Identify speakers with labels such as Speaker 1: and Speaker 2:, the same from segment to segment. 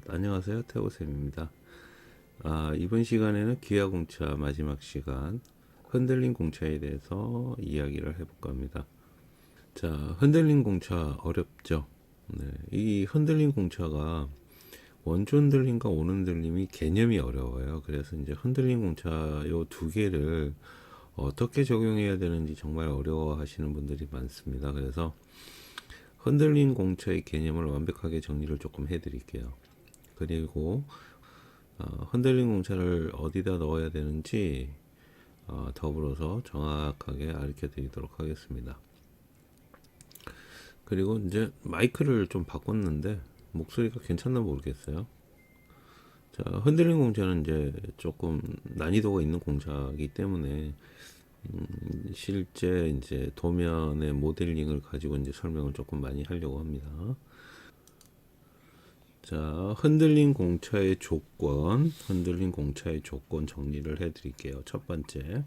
Speaker 1: 안녕하세요, 태호쌤입니다. 이번 시간에는 기하공차 마지막 시간 흔들린 공차에 대해서 이야기를 해볼까 합니다. 자, 흔들린 공차 어렵죠? 네, 이 흔들린 공차가 원주 흔들림과 온 흔들림이 개념이 어려워요. 그래서 이제 흔들린 공차 요 두 개를 어떻게 적용해야 되는지 정말 어려워하시는 분들이 많습니다. 그래서 흔들린 공차의 개념을 완벽하게 정리를 조금 해드릴게요. 그리고 흔들린 공차를 어디다 넣어야 되는지 더불어서 정확하게 알려 드리도록 하겠습니다. 그리고 이제 마이크를 좀 바꿨는데 목소리가 괜찮나 모르겠어요. 자, 흔들린 공차는 이제 조금 난이도가 있는 공차이기 때문에 실제 이제 도면의 모델링을 가지고 이제 설명을 조금 많이 하려고 합니다. 자, 흔들린 공차의 조건 정리를 해 드릴게요. 첫 번째,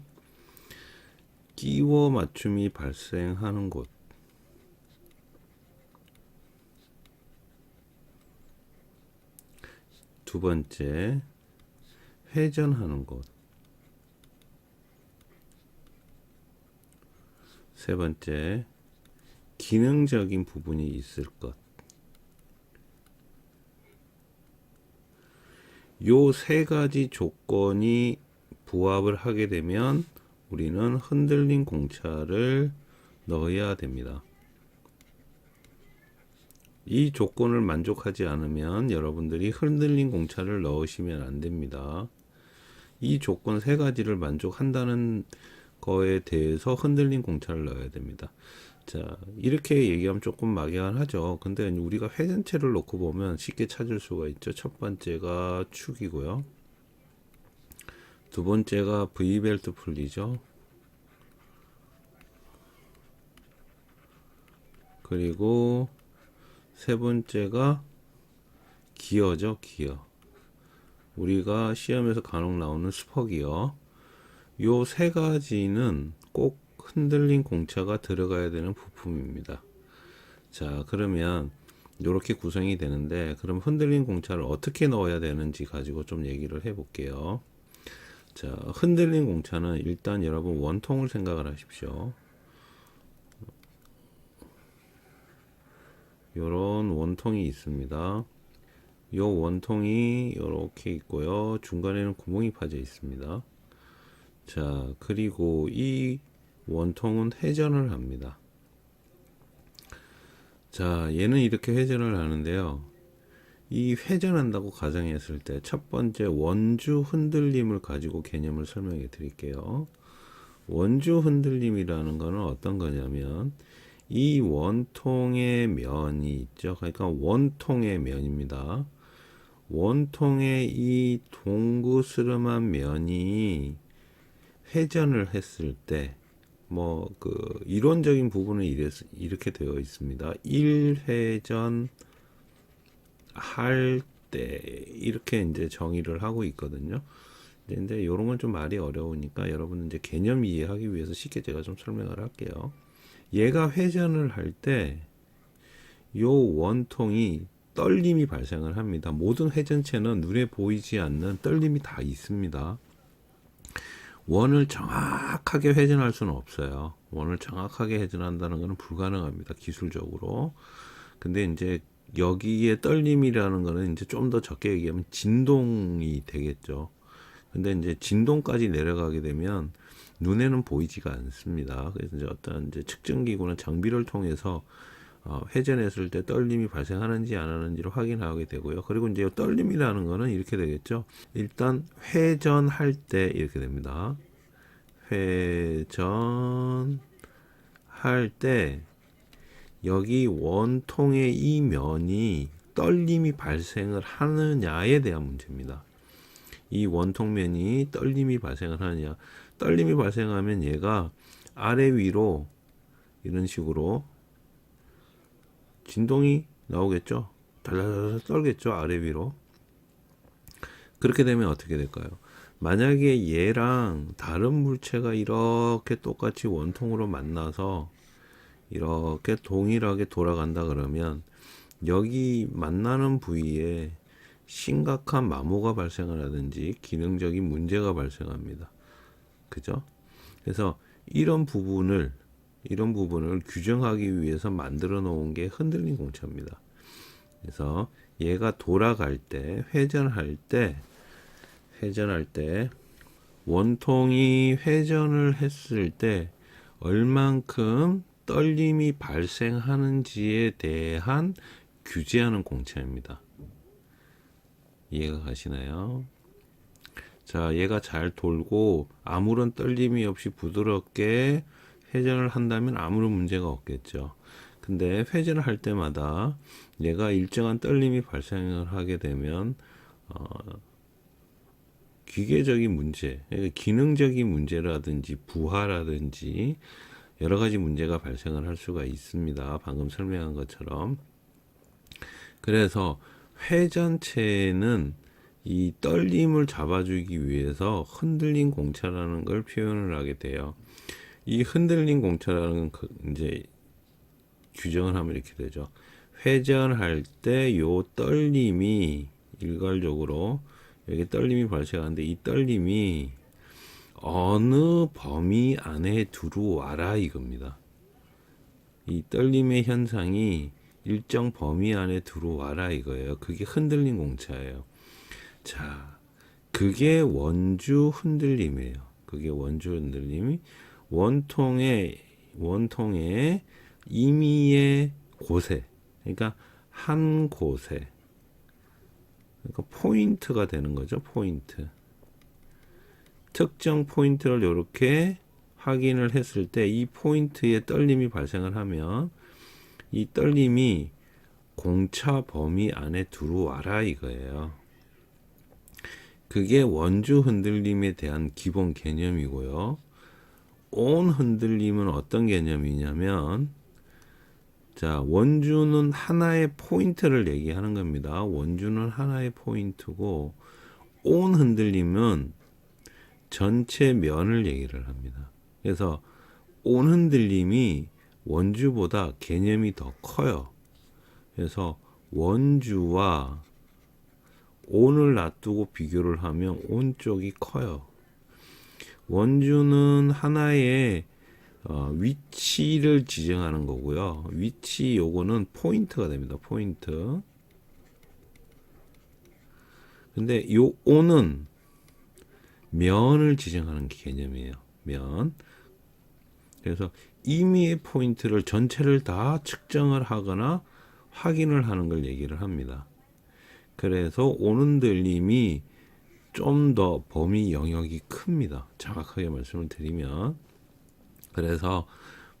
Speaker 1: 끼워 맞춤이 발생하는 곳. 두 번째, 회전하는 곳. 세 번째, 기능적인 부분이 있을 것. 요 세 가지 조건이 부합을 하게 되면 우리는 흔들린 공차를 넣어야 됩니다. 이 조건을 만족하지 않으면 여러분들이 흔들린 공차를 넣으시면 안 됩니다. 이 조건 세 가지를 만족한다는 거에 대해서 흔들린 공차를 넣어야 됩니다. 자, 이렇게 얘기하면 조금 막연하죠. 근데 우리가 회전체를 놓고 보면 쉽게 찾을 수가 있죠. 첫 번째가 축이고요. 두 번째가 V벨트 풀리죠. 그리고 세 번째가 기어죠, 기어. 우리가 시험에서 간혹 나오는 슈퍼기어. 요 세 가지는 꼭 흔들린 공차가 들어가야 되는 부품입니다. 자, 그러면 이렇게 구성이 되는데, 그럼 흔들린 공차를 어떻게 넣어야 되는지 가지고 좀 얘기를 해볼게요. 자, 흔들린 공차는 일단 여러분 원통을 생각을 하십시오. 요런 원통이 있습니다. 요 원통이 이렇게 있고요. 중간에는 구멍이 파져 있습니다. 자, 그리고 이 원통은 회전을 합니다. 자, 얘는 이렇게 회전을 하는데요. 이 회전한다고 가정했을 때 첫 번째 원주 흔들림을 가지고 개념을 설명해 드릴게요. 원주 흔들림이라는 거는 어떤 거냐면 이 원통의 면이 있죠. 그러니까 원통의 면입니다. 원통의 이 동그스름한 면이 회전을 했을 때 뭐 그 이론적인 부분은 이렇게 되어 있습니다. 1회전 할 때 이렇게 이제 정의를 하고 있거든요. 근데 이런 건 좀 말이 어려우니까 여러분 이제 개념 이해하기 위해서 쉽게 제가 좀 설명을 할게요. 얘가 회전을 할 때 요 원통이 떨림이 발생을 합니다. 모든 회전체는 눈에 보이지 않는 떨림이 다 있습니다. 원을 정확하게 회전할 수는 없어요. 원을 정확하게 회전한다는 것은 불가능합니다. 기술적으로. 근데 이제 여기에 떨림이라는 거는 이제 좀 더 적게 얘기하면 진동이 되겠죠. 근데 이제 진동까지 내려가게 되면 눈에는 보이지가 않습니다. 그래서 이제 어떤 이제 측정 기구나 장비를 통해서 회전했을 때 떨림이 발생하는지 안 하는지를 확인하게 되고요. 그리고 이제 떨림이라는 거는 이렇게 되겠죠. 일단 회전할 때 이렇게 됩니다. 회전할 때 여기 원통의 이 면이 떨림이 발생을 하느냐에 대한 문제입니다. 이 원통면이 떨림이 발생을 하느냐. 떨림이 발생하면 얘가 아래 위로 이런 식으로 진동이 나오겠죠. 달달달 떨겠죠. 아래 위로. 그렇게 되면 어떻게 될까요? 만약에 얘랑 다른 물체가 이렇게 똑같이 원통으로 만나서 이렇게 동일하게 돌아간다 그러면 여기 만나는 부위에 심각한 마모가 발생을 하든지 기능적인 문제가 발생합니다. 그죠? 그래서 이런 부분을 규정하기 위해서 만들어 놓은 게 흔들림 공차입니다. 그래서 얘가 돌아갈 때, 회전할 때 원통이 회전을 했을 때 얼만큼 떨림이 발생하는지에 대한 규제하는 공차입니다. 이해가 가시나요? 자, 얘가 잘 돌고 아무런 떨림이 없이 부드럽게 회전을 한다면 아무런 문제가 없겠죠. 근데 회전을 할 때마다 얘가 일정한 떨림이 발생을 하게 되면 기계적인 문제, 그러니까 기능적인 문제라든지 부하라든지 여러 가지 문제가 발생을 할 수가 있습니다. 방금 설명한 것처럼. 그래서 회전체는 이 떨림을 잡아주기 위해서 흔들림 공차라는 걸 표현을 하게 돼요. 이 흔들림 공차라는 이제 규정을 하면 이렇게 되죠. 회전할 때 요 떨림이 일괄적으로 여기 떨림이 발생하는데 이 떨림이 어느 범위 안에 들어와라 이겁니다. 이 떨림의 현상이 일정 범위 안에 들어와라 이거예요. 그게 흔들림 공차예요. 자, 그게 원주 흔들림이에요. 그게 원주 흔들림이 원통의 임의의 곳에, 그러니까 한 곳에, 그러니까 포인트가 되는 거죠. 포인트. 특정 포인트를 이렇게 확인을 했을 때 이 포인트에 떨림이 발생을 하면 이 떨림이 공차 범위 안에 들어와라 이거예요. 그게 원주 흔들림에 대한 기본 개념이고요. 온 흔들림은 어떤 개념이냐면, 자, 원주는 하나의 포인트를 얘기하는 겁니다. 원주는 하나의 포인트고, 온 흔들림은 전체 면을 얘기를 합니다. 그래서 온 흔들림이 원주보다 개념이 더 커요. 그래서 원주와 온을 놔두고 비교를 하면 온 쪽이 커요. 원주는 하나의 위치를 지정하는 거고요. 위치 요거는 포인트가 됩니다. 포인트. 근데 요 온은 면을 지정하는 개념이에요. 면. 그래서 임의의 포인트를 전체를 다 측정을 하거나 확인을 하는 걸 얘기를 합니다. 그래서 오는 들림이 좀 더 범위 영역이 큽니다. 정확하게 말씀을 드리면. 그래서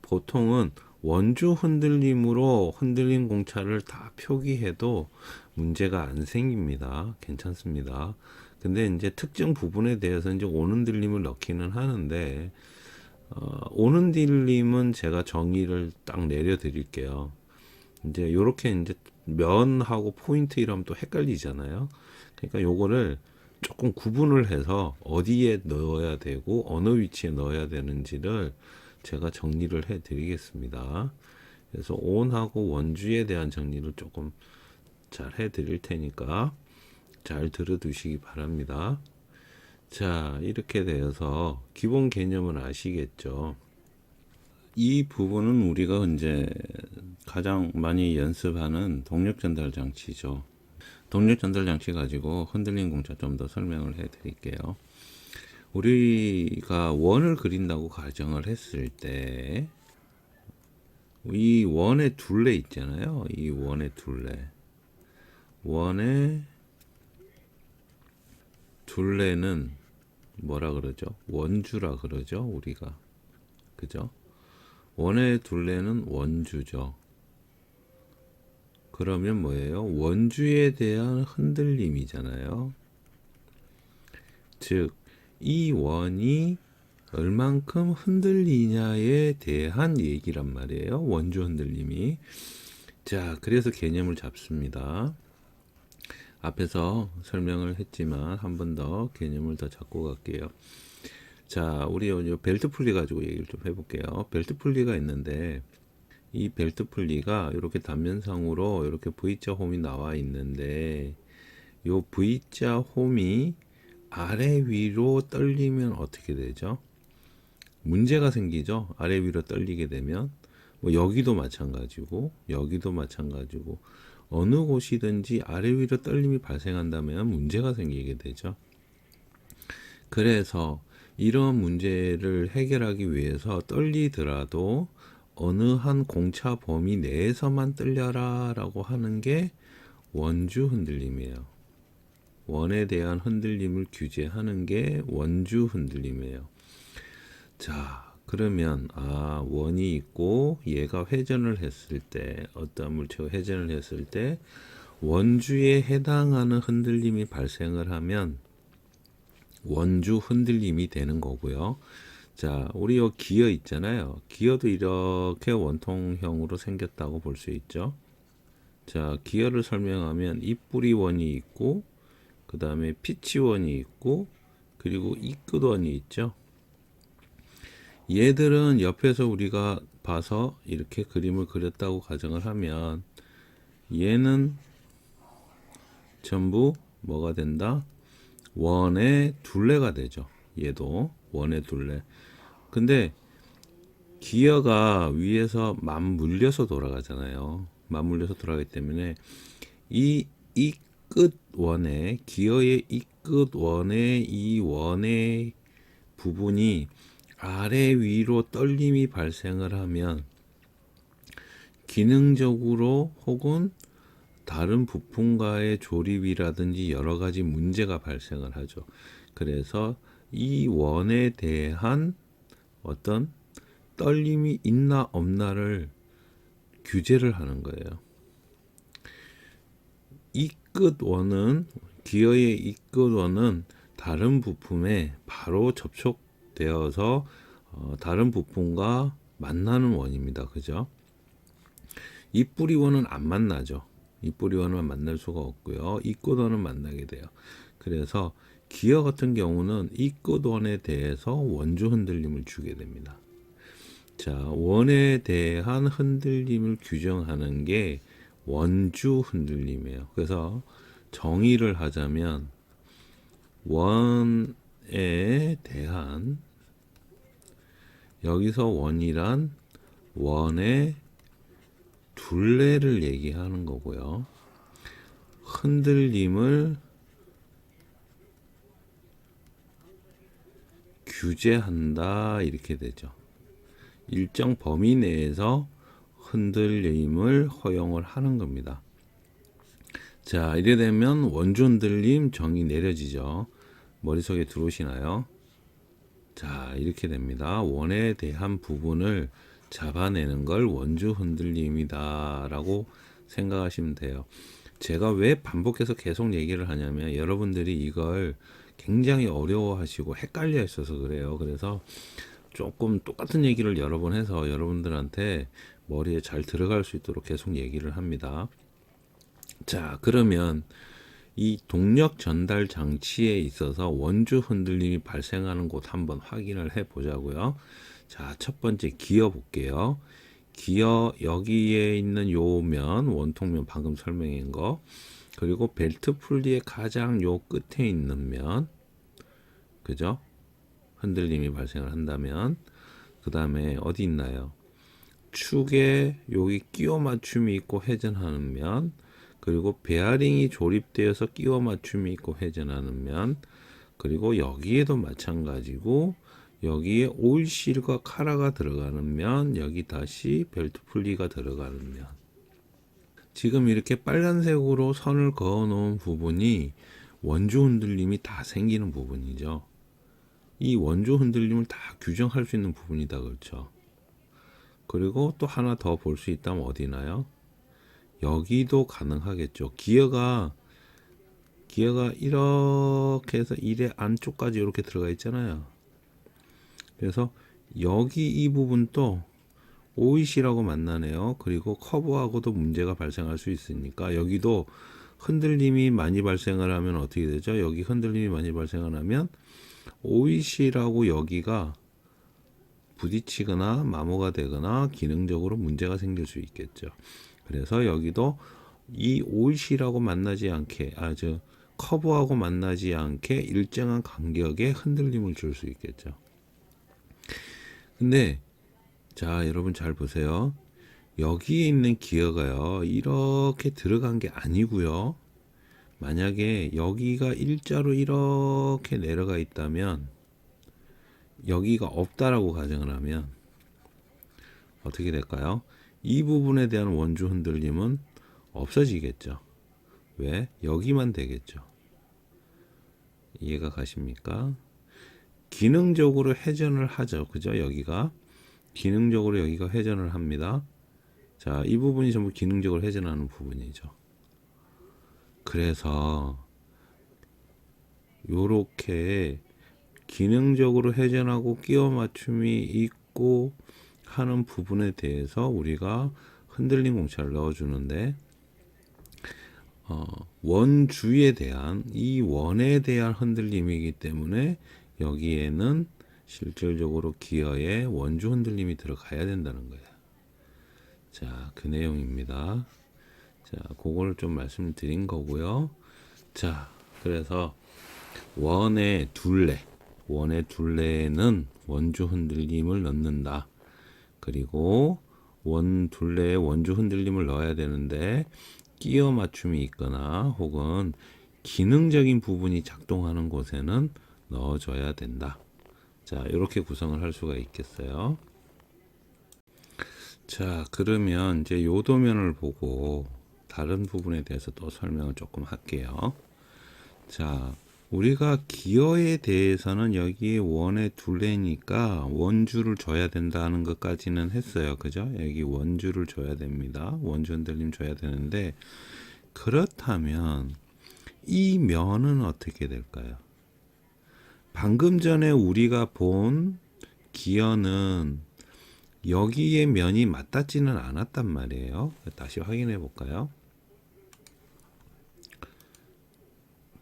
Speaker 1: 보통은 원주 흔들림으로 흔들림 공차를 다 표기해도 문제가 안 생깁니다. 괜찮습니다. 근데 이제 특정 부분에 대해서 이제 오는 들림을 넣기는 하는데, 오는 들림은 제가 정의를 딱 내려드릴게요. 이제 요렇게 이제 면하고 포인트 이러면 또 헷갈리잖아요. 그러니까 요거를 조금 구분을 해서 어디에 넣어야 되고 어느 위치에 넣어야 되는지를 제가 정리를 해 드리겠습니다. 그래서 온하고 원주에 대한 정리를 조금 잘 해 드릴 테니까 잘 들어 두시기 바랍니다. 자, 이렇게 되어서 기본 개념은 아시겠죠? 이 부분은 우리가 이제 가장 많이 연습하는 동력 전달 장치죠. 동력 전달 장치 가지고 흔들림 공차 좀 더 설명을 해 드릴게요. 우리가 원을 그린다고 가정을 했을 때 이 원의 둘레 있잖아요. 이 원의 둘레. 원의 둘레는 뭐라 그러죠? 원주라 그러죠, 우리가. 그죠? 원의 둘레는 원주죠. 그러면 뭐예요? 원주에 대한 흔들림이잖아요. 즉, 이 원이 얼만큼 흔들리냐에 대한 얘기란 말이에요. 원주 흔들림이. 자, 그래서 개념을 잡습니다. 앞에서 설명을 했지만 한 번 더 개념을 더 잡고 갈게요. 자, 우리 벨트 풀리 가지고 얘기를 좀 해볼게요. 벨트 풀리가 있는데 이 벨트 풀리가 이렇게 단면상으로 이렇게 V자 홈이 나와 있는데 요 V자 홈이 아래 위로 떨리면 어떻게 되죠? 문제가 생기죠. 아래 위로 떨리게 되면 뭐 여기도 마찬가지고 여기도 마찬가지고 어느 곳이든지 아래 위로 떨림이 발생한다면 문제가 생기게 되죠. 그래서 이런 문제를 해결하기 위해서 떨리더라도 어느 한 공차 범위 내에서만 떨려라 라고 하는 게 원주 흔들림이에요. 원에 대한 흔들림을 규제하는 게 원주 흔들림이에요. 자, 그러면 원이 있고 얘가 회전을 했을 때 어떤 물체가 회전을 했을 때 원주에 해당하는 흔들림이 발생을 하면 원주 흔들림이 되는 거고요. 자, 우리 요 기어 있잖아요. 기어도 이렇게 원통형으로 생겼다고 볼 수 있죠. 자, 기어를 설명하면 입뿌리 원이 있고 그 다음에 피치 원이 있고 그리고 이끝 원이 있죠. 얘들은 옆에서 우리가 봐서 이렇게 그림을 그렸다고 가정을 하면 얘는 전부 뭐가 된다? 원의 둘레가 되죠. 얘도 원의 둘레. 근데 기어가 위에서 맞물려서 돌아가잖아요. 맞물려서 돌아가기 때문에 이 끝 원의 기어의 이 끝 원의 이 원의 부분이 아래 위로 떨림이 발생을 하면 기능적으로 혹은 다른 부품과의 조립이라든지 여러 가지 문제가 발생을 하죠. 그래서 이 원에 대한 어떤 떨림이 있나 없나를 규제를 하는 거예요. 이 끝 원은 기어의 이 끝 원은 다른 부품에 바로 접촉되어서 다른 부품과 만나는 원입니다. 그죠? 이 뿌리원은 안 만나죠. 이 뿌리원은 만날 수가 없고요. 이 끝원은 만나게 돼요. 그래서 기어 같은 경우는 이 끝원에 대해서 원주 흔들림을 주게 됩니다. 자, 원에 대한 흔들림을 규정하는 게 원주 흔들림이에요. 그래서 정의를 하자면 원에 대한 여기서 원이란 원의 둘레를 얘기하는 거고요. 흔들림을 규제한다 이렇게 되죠. 일정 범위 내에서 흔들림을 허용을 하는 겁니다. 자, 이래 되면 원주 흔들림 정의 내려지죠. 머릿속에 들어오시나요? 자, 이렇게 됩니다. 원에 대한 부분을 잡아내는 걸 원주 흔들림이다 라고 생각하시면 돼요. 제가 왜 반복해서 계속 얘기를 하냐면 여러분들이 이걸 굉장히 어려워하시고 헷갈려 있어서 그래요. 그래서 조금 똑같은 얘기를 여러 번 해서 여러분들한테 머리에 잘 들어갈 수 있도록 계속 얘기를 합니다. 자, 그러면 이 동력 전달 장치에 있어서 원주 흔들림이 발생하는 곳 한번 확인을 해 보자고요. 자, 첫 번째 기어 볼게요. 기어 여기에 있는 요 면, 원통면 방금 설명한 거, 그리고 벨트 풀리의 가장 요 끝에 있는 면, 그죠? 흔들림이 발생을 한다면, 그 다음에 어디 있나요? 축에 여기 끼워 맞춤이 있고 회전하는 면, 그리고 베어링이 조립되어서 끼워 맞춤이 있고 회전하는 면, 그리고 여기에도 마찬가지고 여기에 오일실과 카라가 들어가는 면, 여기 다시 벨트 풀리가 들어가는 면. 지금 이렇게 빨간색으로 선을 그어 놓은 부분이 원주 흔들림이 다 생기는 부분이죠. 이 원주 흔들림을 다 규정할 수 있는 부분이다, 그렇죠? 그리고 또 하나 더 볼 수 있다면 어디나요? 여기도 가능하겠죠. 기어가 이렇게 해서 이래 안쪽까지 이렇게 들어가 있잖아요. 그래서 여기 이 부분도 OEC라고 만나네요. 그리고 커브하고도 문제가 발생할 수 있으니까 여기도 흔들림이 많이 발생을 하면 어떻게 되죠? 여기 흔들림이 많이 발생을 하면 OEC라고 여기가 부딪히거나 마모가 되거나 기능적으로 문제가 생길 수 있겠죠. 그래서 여기도 이 OEC라고 만나지 않게 커브하고 만나지 않게 일정한 간격의 흔들림을 줄 수 있겠죠. 근데 자, 여러분 잘 보세요. 여기에 있는 기어가요, 이렇게 들어간 게 아니고요. 만약에 여기가 일자로 이렇게 내려가 있다면, 여기가 없다라고 가정을 하면 어떻게 될까요? 이 부분에 대한 원주 흔들림은 없어지겠죠. 왜? 여기만 되겠죠. 이해가 가십니까? 기능적으로 회전을 하죠. 그죠? 여기가 기능적으로 여기가 회전을 합니다. 자, 이 부분이 전부 기능적으로 회전하는 부분이죠. 그래서 요렇게 기능적으로 회전하고 끼워 맞춤이 있고 하는 부분에 대해서 우리가 흔들림 공차를 넣어주는데, 원주에 대한, 이 원에 대한 흔들림이기 때문에 여기에는 실질적으로 기어에 원주 흔들림이 들어가야 된다는 거예요. 자, 그 내용입니다. 자, 그걸 좀 말씀드린 거고요. 자, 그래서 원의 둘레에는 원주 흔들림을 넣는다. 그리고 원 둘레에 원주 흔들림을 넣어야 되는데, 끼어 맞춤이 있거나 혹은 기능적인 부분이 작동하는 곳에는 넣어줘야 된다. 자, 이렇게 구성을 할 수가 있겠어요. 자, 그러면 이제 요 도면을 보고 다른 부분에 대해서 또 설명을 조금 할게요. 자, 우리가 기어에 대해서는 여기 원의 둘레니까 원주를 줘야 된다는 것까지는 했어요. 그죠? 여기 원주를 줘야 됩니다. 원주 흔들림 줘야 되는데, 그렇다면 이 면은 어떻게 될까요? 방금 전에 우리가 본 기어는 여기에 면이 맞닿지는 않았단 말이에요. 다시 확인해 볼까요?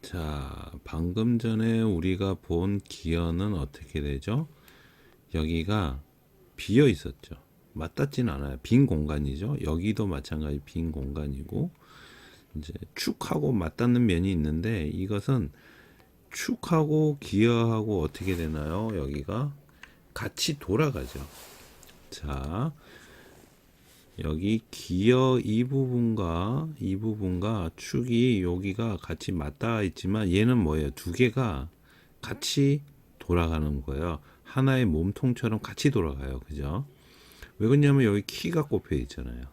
Speaker 1: 자, 방금 전에 우리가 본 기어는 어떻게 되죠? 여기가 비어 있었죠. 맞닿지는 않아요. 빈 공간이죠. 여기도 마찬가지 빈 공간이고, 이제 축하고 맞닿는 면이 있는데, 이것은 축하고 기어하고 어떻게 되나요? 여기가 같이 돌아가죠. 자, 여기 기어 이 부분과 축이 여기가 같이 맞닿아 있지만, 얘는 뭐예요? 두 개가 같이 돌아가는 거예요. 하나의 몸통처럼 같이 돌아가요. 그죠? 왜 그러냐면 여기 키가 꼽혀 있잖아요.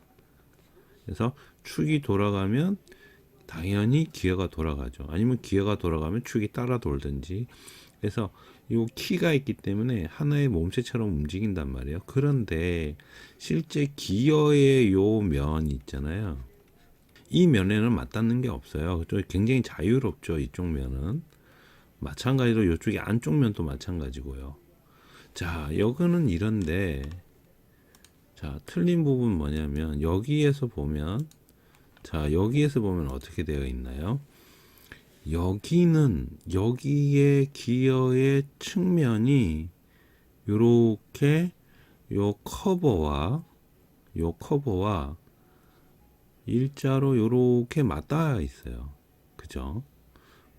Speaker 1: 그래서 축이 돌아가면 당연히 기어가 돌아가죠. 아니면 기어가 돌아가면 축이 따라 돌든지. 그래서 이 키가 있기 때문에 하나의 몸체처럼 움직인단 말이에요. 그런데 실제 기어의 요 면 있잖아요. 이 면에는 맞닿는 게 없어요. 굉장히 자유롭죠. 이쪽 면은. 마찬가지로 이쪽이 안쪽 면도 마찬가지고요. 자, 여기는 이런데, 자, 틀린 부분 뭐냐면 여기에서 보면, 자, 여기에서 보면 어떻게 되어 있나요? 여기에 기어의 측면이 요렇게 요 커버와 일자로 요렇게 맞닿아 있어요. 그죠?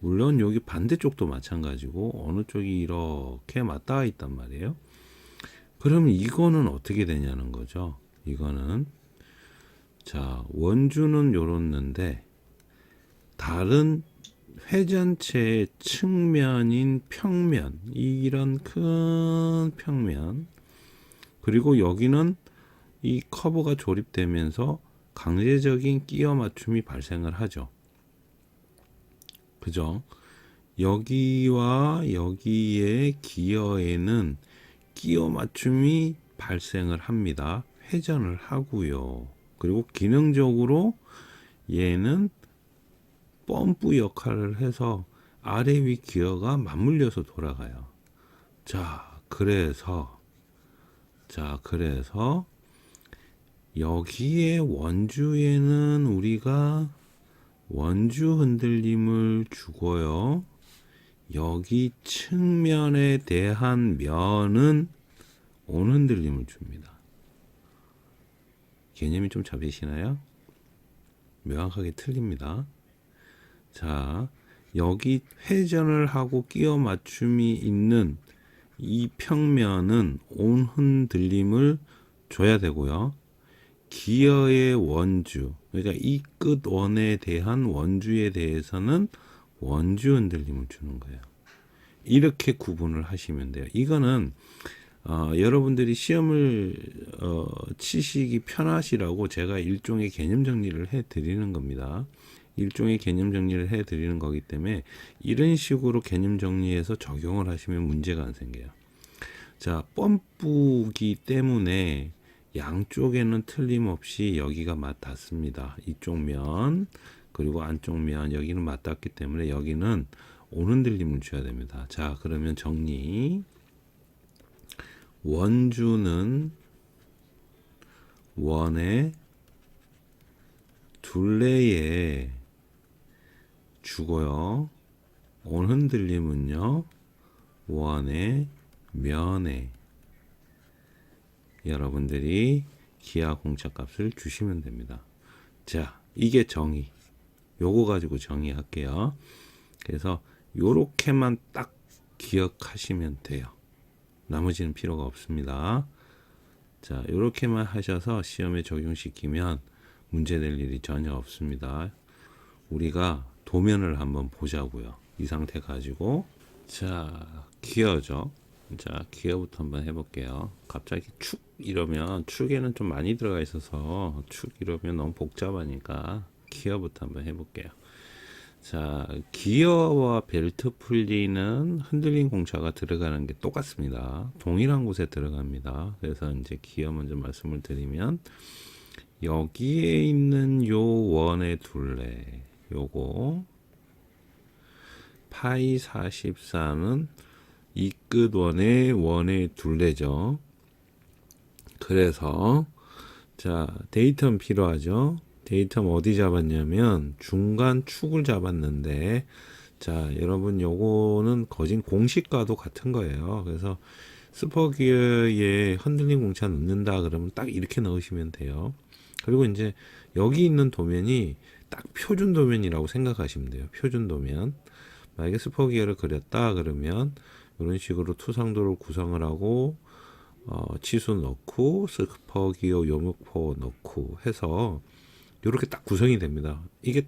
Speaker 1: 물론 여기 반대쪽도 마찬가지고 어느 쪽이 이렇게 맞닿아 있단 말이에요. 그러면 이거는 어떻게 되냐는 거죠. 이거는, 자, 원주는 요렇는데 다른 회전체의 측면인 평면, 이런 큰 평면, 그리고 여기는 이 커브가 조립되면서 강제적인 끼어 맞춤이 발생을 하죠. 그죠? 여기와 여기의 기어에는 끼어 맞춤이 발생을 합니다. 회전을 하고요. 그리고 기능적으로 얘는 펌프 역할을 해서 아래 위 기어가 맞물려서 돌아가요. 자, 그래서 여기에 원주에는 우리가 원주 흔들림을 주고요. 여기 측면에 대한 면은 온 흔들림을 줍니다. 개념이 좀 잡히시나요? 명확하게 틀립니다. 자, 여기 회전을 하고 끼워 맞춤이 있는 이 평면은 온 흔들림을 줘야 되고요. 기어의 원주, 그러니까 이 끝 원에 대한 원주에 대해서는 원주 흔들림을 주는 거예요. 이렇게 구분을 하시면 돼요. 이거는 여러분들이 시험을 치시기 편하시라고 제가 일종의 개념 정리를 해 드리는 겁니다. 일종의 개념 정리를 해 드리는 거기 때문에 이런 식으로 개념 정리해서 적용을 하시면 문제가 안 생겨요. 자, 펌프기 때문에 양쪽에는 틀림없이 여기가 맞닿습니다. 이쪽 면 그리고 안쪽 면 여기는 맞닿기 때문에 여기는 오는들림을 줘야 됩니다. 자, 그러면 정리. 원주는 원의 둘레에 주고요. 온흔들림은요 원의 면에 여러분들이 기하 공차값을 주시면 됩니다. 자, 이게 정의. 요거 가지고 정의할게요. 그래서 요렇게만 딱 기억하시면 돼요. 나머지는 필요가 없습니다. 자, 요렇게만 하셔서 시험에 적용시키면 문제될 일이 전혀 없습니다. 우리가 도면을 한번 보자고요. 이 상태 가지고. 자, 기어죠. 자, 기어부터 한번 해볼게요. 갑자기 축 이러면 축에는 좀 많이 들어가 있어서 축 이러면 너무 복잡하니까 기어부터 한번 해볼게요. 자, 기어와 벨트 풀리는 흔들린 공차가 들어가는 게 똑같습니다. 동일한 곳에 들어갑니다. 그래서 이제 기어 먼저 말씀을 드리면 여기에 있는 요 원의 둘레 요거 파이 44는 이 끝 원의 둘레죠. 그래서 자, 데이터는 필요하죠. 데이터는 어디 잡았냐면 중간 축을 잡았는데 자, 여러분 요거는 거진 공식과도 같은 거예요. 그래서 스포기어에 흔들림 공차 넣는다 그러면 딱 이렇게 넣으시면 돼요. 그리고 이제 여기 있는 도면이 딱 표준 도면이라고 생각하시면 돼요. 표준 도면. 만약에 스포기어를 그렸다 그러면 이런 식으로 투상도를 구성을 하고 치수 넣고 스포기어 요목포 넣고 해서 이렇게 딱 구성이 됩니다. 이게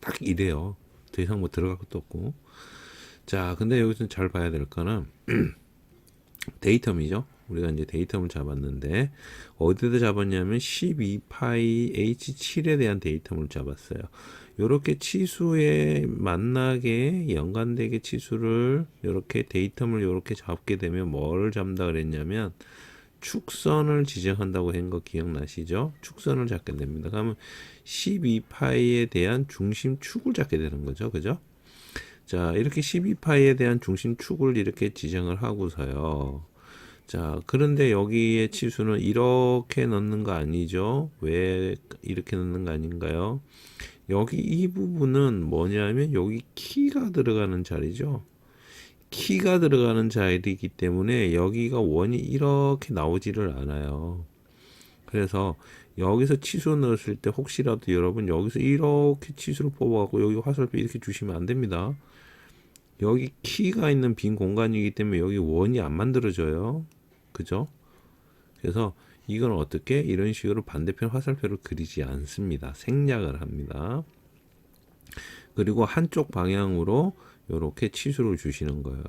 Speaker 1: 딱 이래요. 더 이상 뭐 들어갈 것도 없고. 자, 근데 여기서 잘 봐야 될 거는 데이텀이죠. 우리가 이제 데이텀을 잡았는데 어디다 잡았냐면 12파이 H7에 대한 데이텀을 잡았어요. 요렇게 치수에 만나게 연관되게 치수를 요렇게 데이텀을 요렇게 잡게 되면 뭘 잡는다 그랬냐면 축선을 지정한다고 한 거 기억나시죠? 축선을 잡게 됩니다. 그러면 12파이에 대한 중심축을 잡게 되는 거죠. 그죠? 자, 이렇게 12파이에 대한 중심축을 이렇게 지정을 하고서요. 자, 그런데 여기에 치수는 이렇게 넣는 거 아니죠? 왜 이렇게 넣는 거 아닌가요? 여기 이 부분은 뭐냐면 여기 키가 들어가는 자리죠. 키가 들어가는 자리이기 때문에 여기가 원이 이렇게 나오지를 않아요. 그래서 여기서 치수 넣었을 때 혹시라도 여러분 여기서 이렇게 치수를 뽑아갖고 여기 화살표 이렇게 주시면 안 됩니다. 여기 키가 있는 빈 공간이기 때문에 여기 원이 안 만들어져요. 그죠? 그래서 이건 어떻게 이런 식으로 반대편 화살표를 그리지 않습니다. 생략을 합니다. 그리고 한쪽 방향으로 이렇게 치수를 주시는 거예요.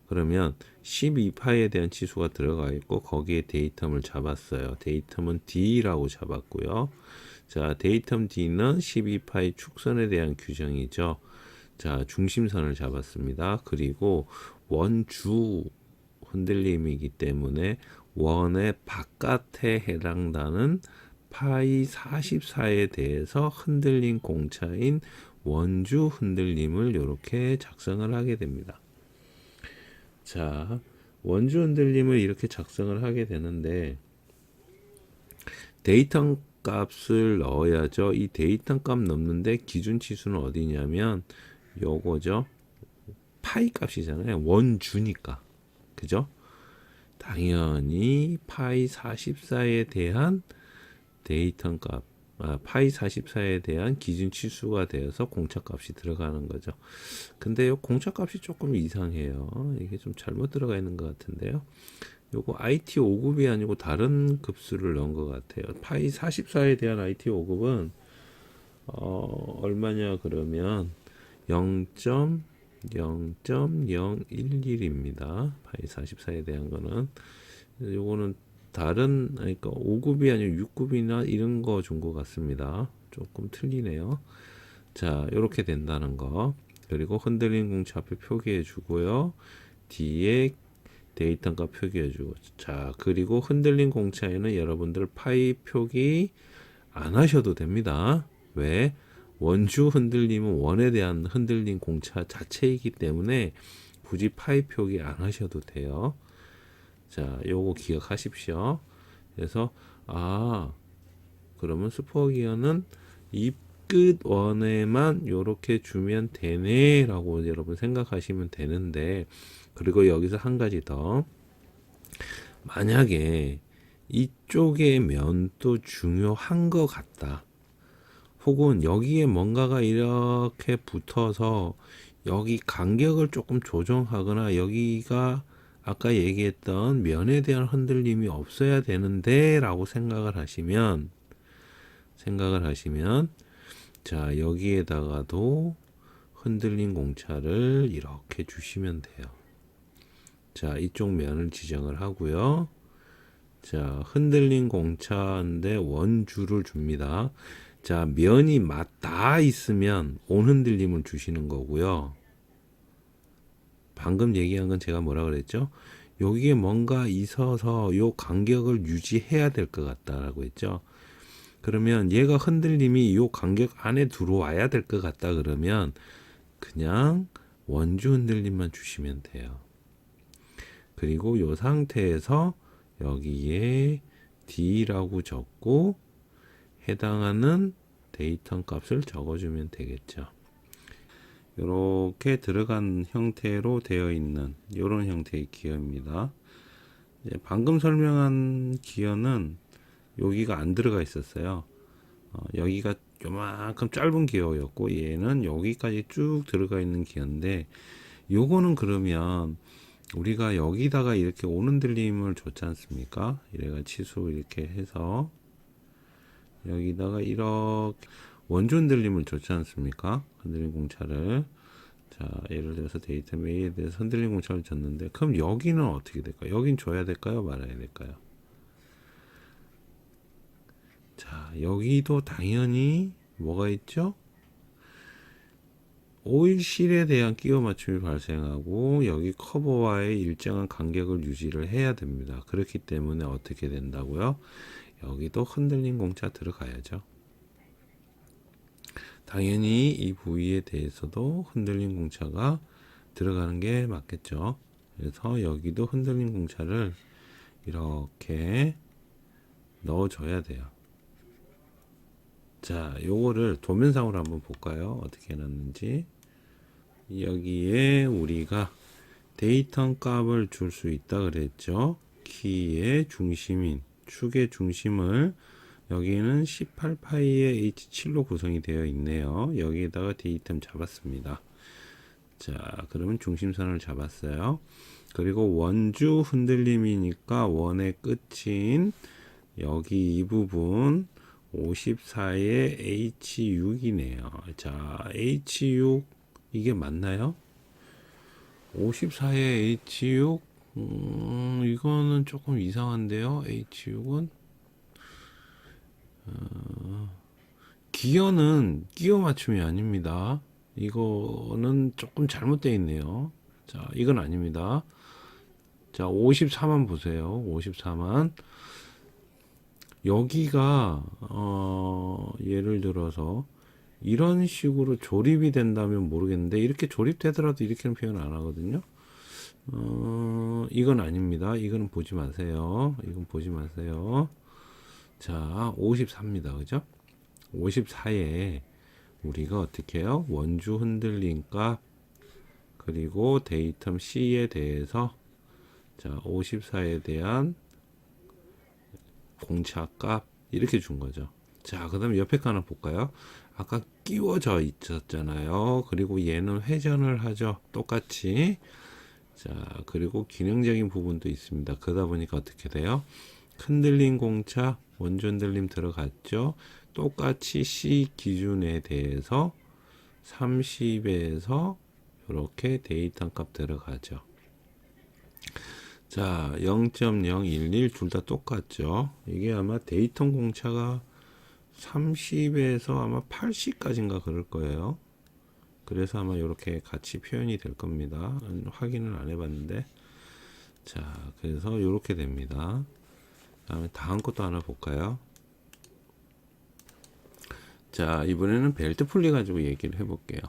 Speaker 1: 그러면 12파에 대한 치수가 들어가 있고 거기에 데이텀을 잡았어요. 데이텀은 D라고 잡았고요. 자, 데이텀 D는 12파의 축선에 대한 규정이죠. 자, 중심선을 잡았습니다. 그리고 원주 흔들림이기 때문에 원의 바깥에 해당되는 파이 44에 대해서 흔들린 공차인 원주 흔들림을 이렇게 작성을 하게 됩니다. 자, 원주 흔들림을 이렇게 작성을 하게 되는데 데이터 값을 넣어야죠. 이 데이터 값 넣는데 기준 치수는 어디냐면 요거죠. 파이 값이잖아요. 원주니까. 그죠? 당연히 파이 44에 대한 데이터 값 파이 44에 대한 기준 치수가 되어서 공차값이 들어가는 거죠. 근데 요 공차값이 조금 이상해요. 이게 좀 잘못 들어가 있는 것 같은데요. 요거 IT 5급이 아니고 다른 급수를 넣은 것 같아요. 파이 44에 대한 IT 5급은 얼마냐 그러면 0.011입니다. 파이 44에 대한 거는 요거는 다른 그러니까 5급이 아니고 6급이나 이런 거 준 것 같습니다. 조금 틀리네요. 자, 이렇게 된다는 거. 그리고 흔들린 공차 앞에 표기해 주고요. 뒤에 데이터 값 표기해 주고. 자, 그리고 흔들린 공차에는 여러분들 파이 표기 안 하셔도 됩니다. 왜? 원주 흔들림은 원에 대한 흔들린 공차 자체이기 때문에 굳이 파이 표기 안 하셔도 돼요. 자, 요거 기억하십시오. 그래서 그러면 슈퍼 기어는 이 끝 원에만 요렇게 주면 되네라고 여러분 생각하시면 되는데, 그리고 여기서 한 가지 더, 만약에 이쪽의 면도 중요한 것 같다, 혹은 여기에 뭔가가 이렇게 붙어서 여기 간격을 조금 조정하거나 여기가 아까 얘기했던 면에 대한 흔들림이 없어야 되는데 라고 생각을 하시면 자, 여기에다가도 흔들린 공차를 이렇게 주시면 돼요. 자, 이쪽 면을 지정을 하고요. 자, 흔들린 공차인데 원주를 줍니다. 자, 면이 맞닿아 있으면 온 흔들림을 주시는 거고요. 방금 얘기한 건 제가 뭐라 그랬죠? 여기에 뭔가 있어서 요 간격을 유지해야 될 것 같다라고 했죠. 그러면 얘가 흔들림이 요 간격 안에 들어와야 될 것 같다 그러면 그냥 원주 흔들림만 주시면 돼요. 그리고 요 상태에서 여기에 D라고 적고 해당하는 데이터 값을 적어주면 되겠죠. 이렇게 들어간 형태로 되어 있는 이런 형태의 기어입니다. 방금 설명한 기어는 여기가 안 들어가 있었어요. 여기가 요만큼 짧은 기어였고 얘는 여기까지 쭉 들어가 있는 기어인데, 요거는 그러면 우리가 여기다가 이렇게 오는 들림을 줬지 않습니까? 이래가 치수 이렇게 해서 여기다가 이렇게 원주 흔들림을 줬지 않습니까? 흔들림 공차를. 자, 예를 들어서 데이터 메일에 대해서 흔들림 공차를 줬는데, 그럼 여기는 어떻게 될까요? 여긴 줘야 될까요? 말아야 될까요? 자, 여기도 당연히 뭐가 있죠? 오일실에 대한 끼워 맞춤이 발생하고 여기 커버와의 일정한 간격을 유지를 해야 됩니다. 그렇기 때문에 어떻게 된다고요? 여기도 흔들림 공차 들어가야죠. 당연히 이 부위에 대해서도 흔들림 공차가 들어가는 게 맞겠죠. 그래서 여기도 흔들림 공차를 이렇게 넣어줘야 돼요. 자, 요거를 도면상으로 한번 볼까요? 어떻게 해놨는지. 여기에 우리가 데이터 값을 줄 수 있다 그랬죠. 키의 중심인 축의 중심을 여기는 18파이의 H7로 구성이 되어 있네요. 여기에다가 데이터 잡았습니다. 자, 그러면 중심선을 잡았어요. 그리고 원주 흔들림이니까 원의 끝인 여기 이 부분 54의 H6이네요. 자, H6 이게 맞나요? 54의 H6 이거는 조금 이상한데요. H6은 기어는 끼워 맞춤이 아닙니다. 이거는 조금 잘못되어 있네요. 자, 이건 아닙니다. 자, 54만 보세요. 54만. 여기가 예를 들어서 이런 식으로 조립이 된다면 모르겠는데, 이렇게 조립되더라도 이렇게는 표현 안 하거든요. 이건 아닙니다. 이거는 보지 마세요. 이건 보지 마세요. 자, 54입니다. 그죠? 54에 우리가 어떻게 해요? 원주 흔들림 값 그리고 데이터 C에 대해서 자, 54에 대한 공차 값 이렇게 준 거죠. 자, 그 다음에 옆에 거 하나 볼까요? 아까 끼워져 있었잖아요. 그리고 얘는 회전을 하죠. 똑같이. 자, 그리고 기능적인 부분도 있습니다. 그러다 보니까 어떻게 돼요? 흔들린 공차, 원주 흔들림 들어갔죠. 똑같이 C 기준에 대해서 30에서 이렇게 데이터 값 들어가죠. 자, 0.011 둘 다 똑같죠. 이게 아마 데이터 공차가 30에서 아마 80까지인가 그럴 거예요. 그래서 아마 이렇게 같이 표현이 될 겁니다. 확인을 안 해봤는데. 자, 그래서 이렇게 됩니다. 다음에 다음 것도 하나 볼까요? 자, 이번에는 벨트 풀리 가지고 얘기를 해볼게요.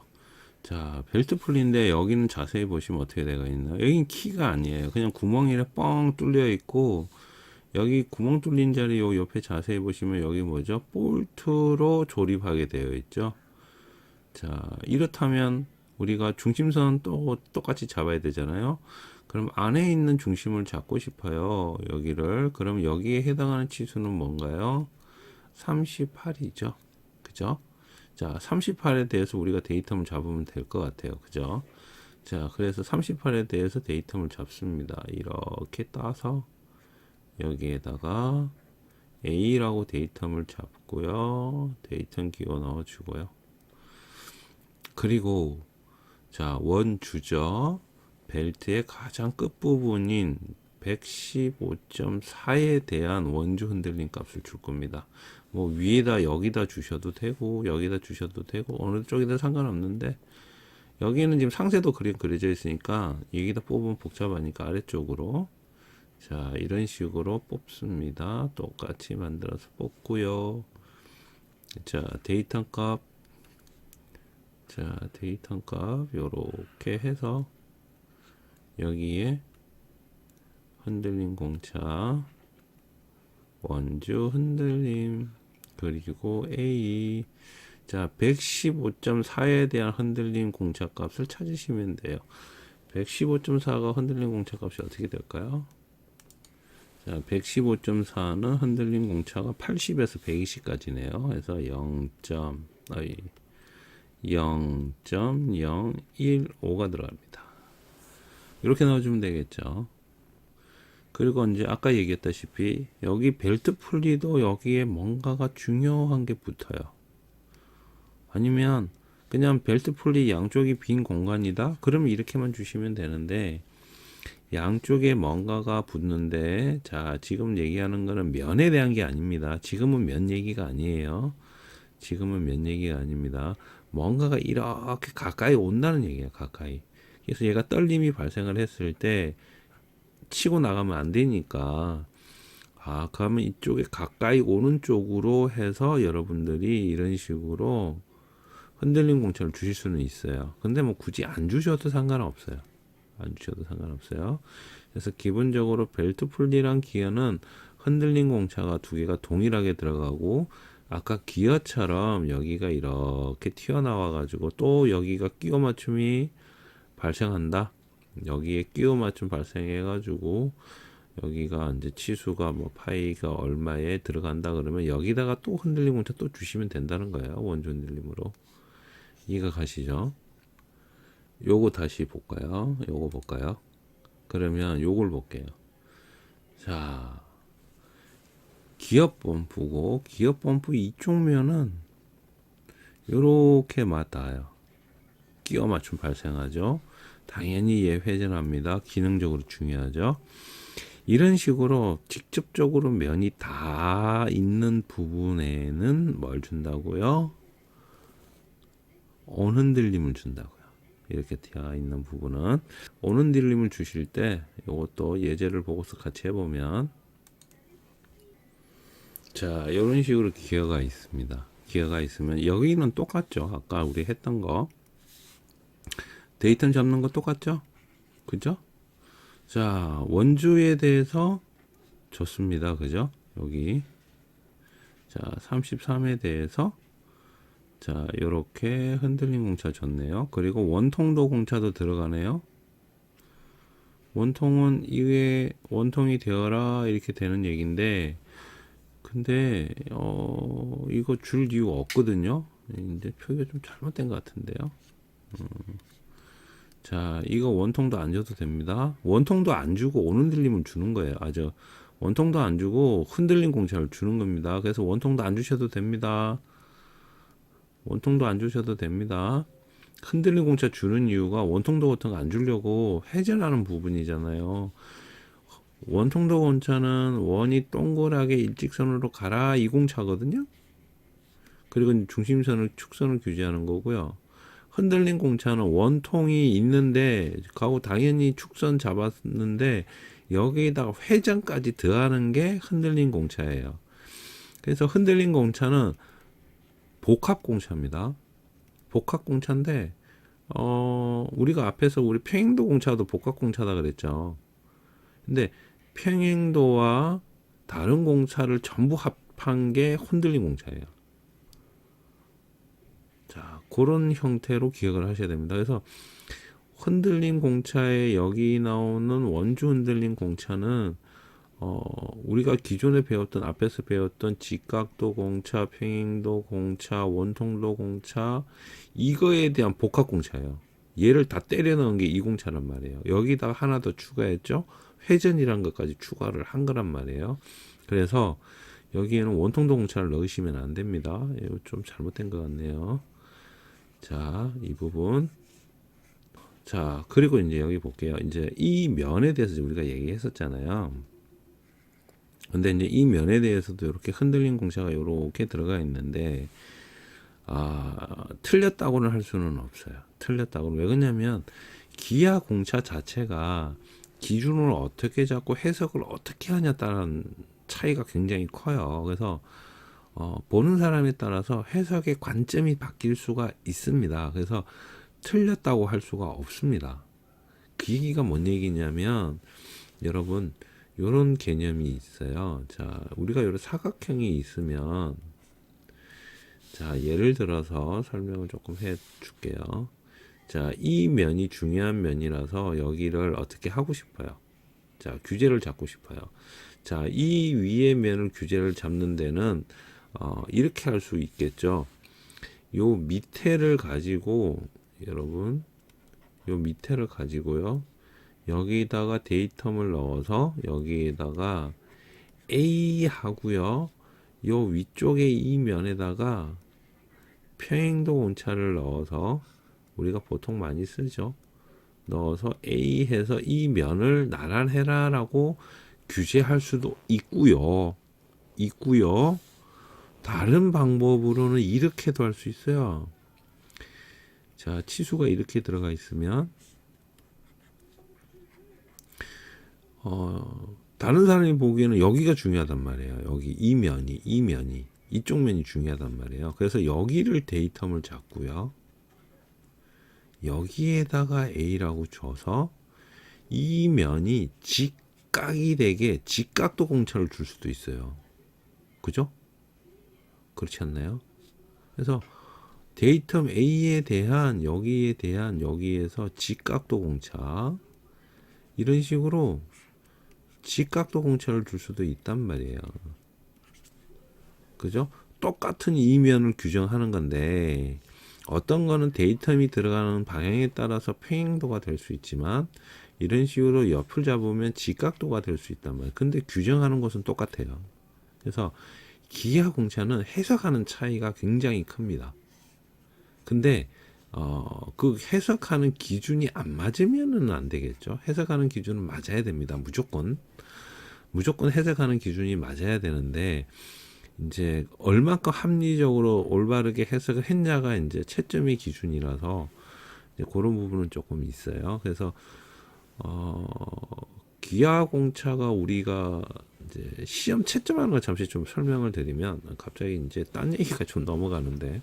Speaker 1: 자, 벨트 풀리인데 여기는 자세히 보시면 어떻게 되어 있나요? 여긴 키가 아니에요. 그냥 구멍이 뻥 뚫려 있고, 여기 구멍 뚫린 자리 요 옆에 자세히 보시면 여기 뭐죠? 볼트로 조립하게 되어 있죠. 자, 이렇다면 우리가 중심선 또 똑같이 잡아야 되잖아요. 그럼 안에 있는 중심을 잡고 싶어요. 여기를. 그럼 여기에 해당하는 치수는 뭔가요? 38이죠. 그죠? 자, 38에 대해서 우리가 데이텀을 잡으면 될 것 같아요. 그죠? 자, 그래서 38에 대해서 데이텀을 잡습니다. 이렇게 따서 여기에다가 A라고 데이텀을 잡고요. 데이텀 기호 넣어주고요. 그리고 자, 원주죠. 벨트의 가장 끝부분인 115.4에 대한 원주 흔들림 값을 줄 겁니다. 뭐 위에다 여기다 주셔도 되고 여기다 주셔도 되고 어느 쪽이든 상관없는데 여기는 지금 상세도 그려져 있으니까 여기다 뽑으면 복잡하니까 아래쪽으로 자 이런 식으로 뽑습니다. 똑같이 만들어서 뽑고요. 자 데이터 값 자 데이터 값 요렇게 해서 여기에 흔들림 공차 원주 흔들림 그리고 A 자 115.4에 대한 흔들림 공차 값을 찾으시면 돼요. 115.4가 흔들림 공차 값이 어떻게 될까요? 자 115.4는 흔들림 공차가 80에서 120까지네요. 그래서 0.015가 들어갑니다. 이렇게 넣어주면 되겠죠. 그리고 이제 아까 얘기했다시피 여기 벨트 풀리도 여기에 뭔가가 중요한 게 붙어요. 아니면 그냥 벨트 풀리 양쪽이 빈 공간이다? 그러면 이렇게만 주시면 되는데 양쪽에 뭔가가 붙는데 자 지금 얘기하는 거는 면에 대한 게 아닙니다. 지금은 면 얘기가 아니에요. 지금은 면 얘기가 아닙니다. 뭔가가 이렇게 가까이 온다는 얘기예요. 가까이. 그래서 얘가 떨림이 발생을 했을 때 치고 나가면 안 되니까 그러면 이쪽에 가까이 오는 쪽으로 해서 여러분들이 이런 식으로 흔들림 공차를 주실 수는 있어요. 근데 뭐 굳이 안 주셔도 상관없어요. 안 주셔도 상관없어요. 그래서 기본적으로 벨트 풀리랑 기어는 흔들림 공차가 두 개가 동일하게 들어가고 아까 기어처럼 여기가 이렇게 튀어나와 가지고 또 여기가 끼워 맞춤이 발생한다. 여기에 끼워 맞춤 발생해 가지고 여기가 이제 치수가 뭐 파이가 얼마에 들어간다 그러면 여기다가 또 흔들림 공차 또 주시면 된다는 거예요. 원주 흔들림으로. 이해가 가시죠? 요거 다시 볼까요? 요거 볼까요? 그러면 요걸 볼게요. 자, 기업 펌프고 기업 펌프 이쪽 면은 요렇게 맞닿아요. 끼워 맞춤 발생하죠. 당연히 얘 회전합니다. 기능적으로 중요하죠. 이런 식으로 직접적으로 면이 다 있는 부분에는 뭘 준다고요? 온흔들림을 준다고요. 이렇게 되어 있는 부분은 온흔들림을 주실 때 이것도 예제를 보고서 같이 해보면 자 이런 식으로 기어가 있습니다. 기어가 있으면 여기는 똑같죠. 아까 우리 했던 거 데이터 잡는 거 똑같죠? 그죠? 자 원주에 대해서 줬습니다. 그죠? 여기 자 33에 대해서 자 요렇게 흔들림 공차 줬네요. 그리고 원통도 공차도 들어가네요. 원통은 이게 원통이 되어라 이렇게 되는 얘기인데 근데 이거 줄 이유가 없거든요. 근데 표기가 좀 잘못된 것 같은데요. 자, 이거 원통도 안 줘도 됩니다. 원통도 안 주고 오는 들림을 주는 거예요. 원통도 안 주고 흔들린 공차를 주는 겁니다. 그래서 원통도 안 주셔도 됩니다. 원통도 안 주셔도 됩니다. 흔들린 공차 주는 이유가 원통도 같은 거 안 주려고 회전하는 부분이잖아요. 원통도 공차는 원이 동그랗게 일직선으로 가라 이 공차거든요. 그리고 중심선을 축선을 규제하는 거고요. 흔들린 공차는 원통이 있는데 가고 당연히 축선 잡았는데 여기에다가 회전까지 더하는 게 흔들린 공차예요. 그래서 흔들린 공차는 복합 공차입니다. 복합 공차인데 우리가 앞에서 우리 평행도 공차도 복합 공차다 그랬죠. 근데 평행도와 다른 공차를 전부 합한 게 흔들린 공차예요. 자, 그런 형태로 기억을 하셔야 됩니다. 그래서 흔들린 공차에 여기 나오는 원주 흔들린 공차는 우리가 기존에 배웠던 앞에서 배웠던 직각도 공차, 평행도 공차, 원통도 공차 이거에 대한 복합 공차예요. 얘를 다 때려 넣은 게 이 공차란 말이에요. 여기다가 하나 더 추가했죠. 회전이란 것까지 추가를 한 거란 말이에요. 그래서 여기에는 원통도 공차를 넣으시면 안 됩니다. 이거 좀 잘못된 것 같네요. 자, 이 부분. 자, 그리고 이제 여기 볼게요. 이제 이 면에 대해서 우리가 얘기했었잖아요. 근데 이제 이 면에 대해서도 이렇게 흔들린 공차가 이렇게 들어가 있는데, 틀렸다고는 할 수는 없어요. 틀렸다고는. 왜 그러냐면, 기아 공차 자체가 기준을 어떻게 잡고 해석을 어떻게 하냐에 따른 차이가 굉장히 커요. 그래서, 보는 사람에 따라서 해석의 관점이 바뀔 수가 있습니다. 그래서 틀렸다고 할 수가 없습니다. 그 얘기가 뭔 얘기냐면 여러분 요런 개념이 있어요. 자, 우리가 요런 사각형이 있으면 자, 예를 들어서 설명을 조금 해 줄게요. 자, 이 면이 중요한 면이라서 여기를 어떻게 하고 싶어요. 자, 규제를 잡고 싶어요. 자, 이 위의 면을 규제를 잡는 데는 이렇게 할 수 있겠죠. 요 밑에를 가지고 여러분 요 밑에를 가지고요. 여기다가 데이텀을 넣어서 여기에다가 A 하고요. 요 위쪽에 이 면에다가 평행도 온차를 넣어서 우리가 보통 많이 쓰죠. 넣어서 A 해서 이 면을 나란해라 라고 규제할 수도 있고요. 다른 방법으로는 이렇게도 할 수 있어요. 자, 치수가 이렇게 들어가 있으면 다른 사람이 보기에는 여기가 중요하단 말이에요. 여기 이 면이 이쪽 면이 중요하단 말이에요. 그래서 여기를 데이텀을 잡고요. 여기에다가 A라고 줘서 이 면이 직각이 되게 직각도 공차를 줄 수도 있어요. 그죠? 그렇지 않나요? 그래서 데이텀 A에 대한 여기에 대한 여기에서 직각도 공차 이런 식으로 직각도 공차를 줄 수도 있단 말이에요. 그죠? 똑같은 이면을 규정하는 건데 어떤 거는 데이텀이 들어가는 방향에 따라서 평행도가 될 수 있지만 이런 식으로 옆을 잡으면 직각도가 될 수 있단 말이에요. 근데 규정하는 것은 똑같아요. 그래서 기하 공차는 해석하는 차이가 굉장히 큽니다. 근데 그 해석하는 기준이 안 맞으면은 안 되겠죠. 해석하는 기준은 맞아야 됩니다. 무조건 해석하는 기준이 맞아야 되는데 이제 얼마큼 합리적으로 올바르게 해석을 했냐가 이제 채점의 기준이라서 이제 그런 부분은 조금 있어요. 그래서 기하 공차가 우리가 이제 시험 채점하는 걸 잠시 좀 설명을 드리면 갑자기 이제 딴 얘기가 좀 넘어가는데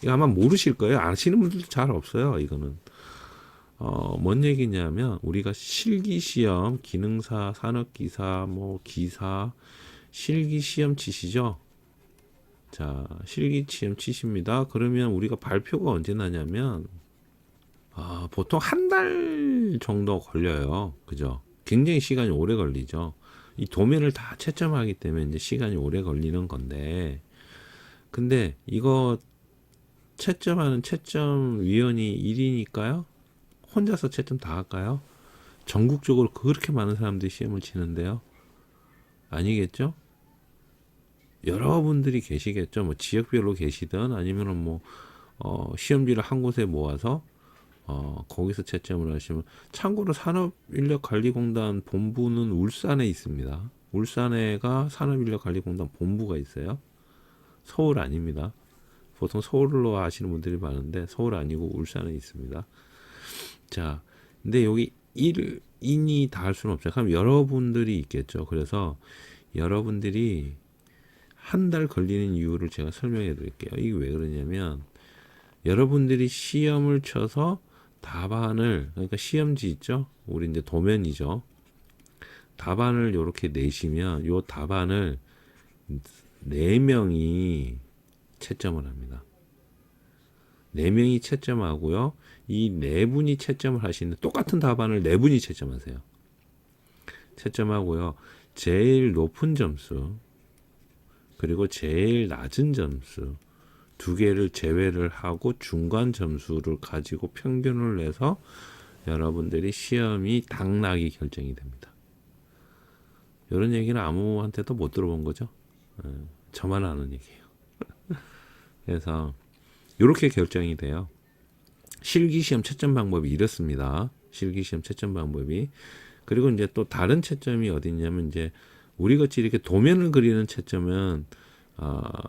Speaker 1: 이거 아마 모르실 거예요. 아시는 분들도 잘 없어요. 이거는 뭔 얘기냐면 우리가 실기시험, 기능사, 산업기사, 뭐 기사, 실기시험 치시죠. 자, 실기시험 치십니다. 그러면 우리가 발표가 언제 나냐면 보통 한 달 정도 걸려요. 그죠? 굉장히 시간이 오래 걸리죠. 이 도면을 다 채점하기 때문에 이제 시간이 오래 걸리는 건데, 근데 이거 채점하는 채점위원이 일이니까요. 혼자서 채점 다 할까요? 전국적으로 그렇게 많은 사람들이 시험을 치는데요. 아니겠죠? 여러분들이 계시겠죠. 뭐 지역별로 계시든 아니면은 뭐 시험지를 한 곳에 모아서 거기서 채점을 하시면, 참고로 산업인력관리공단 본부는 울산에 있습니다. 울산에가 산업인력관리공단 본부가 있어요. 서울 아닙니다. 보통 서울로 아시는 분들이 많은데 서울 아니고 울산에 있습니다. 자, 근데 여기 1인이 다 할 수는 없죠. 그럼 여러분들이 있겠죠. 그래서 여러분들이 한 달 걸리는 이유를 제가 설명해 드릴게요. 이게 왜 그러냐면, 여러분들이 시험을 쳐서 답안을, 그러니까 시험지 있죠? 우리 이제 도면이죠. 답안을 이렇게 내시면 요 답안을 4명이 채점을 합니다. 4명이 채점하고요. 이 4분이 채점을 하시는, 똑같은 답안을 4분이 채점하세요. 채점하고요. 제일 높은 점수, 그리고 제일 낮은 점수 두 개를 제외를 하고 중간 점수를 가지고 평균을 내서 여러분들이 시험이 당락이 결정이 됩니다. 이런 얘기는 아무한테도 못 들어본 거죠. 저만 아는 얘기예요. 그래서 이렇게 결정이 돼요. 실기시험 채점 방법이 이렇습니다. 실기시험 채점 방법이. 그리고 이제 또 다른 채점이 어디 있냐면, 이제 우리 같이 이렇게 도면을 그리는 채점은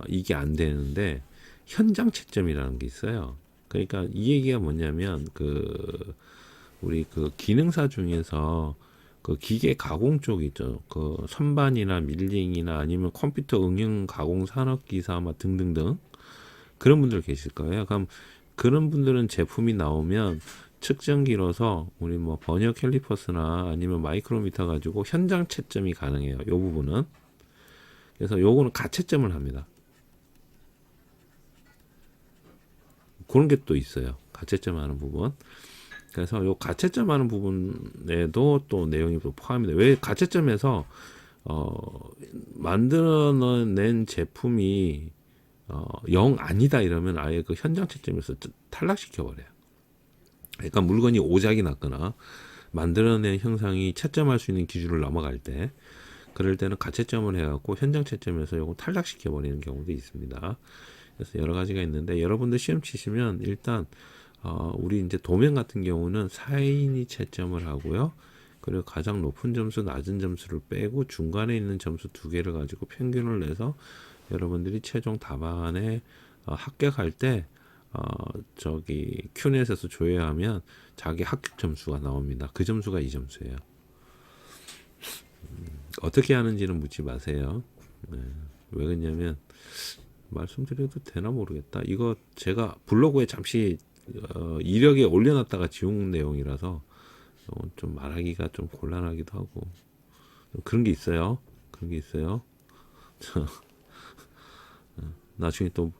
Speaker 1: 이게 안 되는데, 현장 채점이라는 게 있어요. 그러니까 이 얘기가 뭐냐면, 우리 기능사 중에서 기계 가공 쪽 있죠. 선반이나 밀링이나 아니면 컴퓨터 응용 가공 산업 기사 막 등등등, 그런 분들 계실 거예요. 그럼 그런 분들은 제품이 나오면 측정기로서 우리 뭐 버니어 캘리퍼스나 아니면 마이크로미터 가지고 현장 채점이 가능해요. 요 부분은. 그래서 요거는 가채점을 합니다. 그런 게 또 있어요. 가채점 하는 부분. 그래서 요 가채점 하는 부분에도 또 내용이 또 포함입니다. 왜 가채점에서 만들어낸 제품이 0 아니다 이러면 아예 그 현장 채점에서 탈락시켜 버려요. 그러니까 물건이 오작이 났거나 만들어낸 형상이 채점할 수 있는 기준을 넘어갈 때, 그럴 때는 가채점을 해갖고 현장 채점에서 요거 탈락시켜 버리는 경우도 있습니다. 그래서 여러 가지가 있는데, 여러분들 시험 치시면 일단 우리 이제 도면 같은 경우는 4인이 채점을 하고요. 그리고 가장 높은 점수, 낮은 점수를 빼고 중간에 있는 점수 2개를 가지고 평균을 내서 여러분들이 최종 답안에 합격할 때 큐넷에서 조회하면 자기 합격 점수가 나옵니다. 그 점수가 이 점수예요. 어떻게 하는지는 묻지 마세요. 네. 왜 그러냐면, 말씀드려도 되나 모르겠다. 이거 제가 블로그에 잠시 이력에 올려놨다가 지운 내용이라서 좀 말하기가 좀 곤란하기도 하고, 그런 게 있어요. 그런 게 있어요. 나중에 또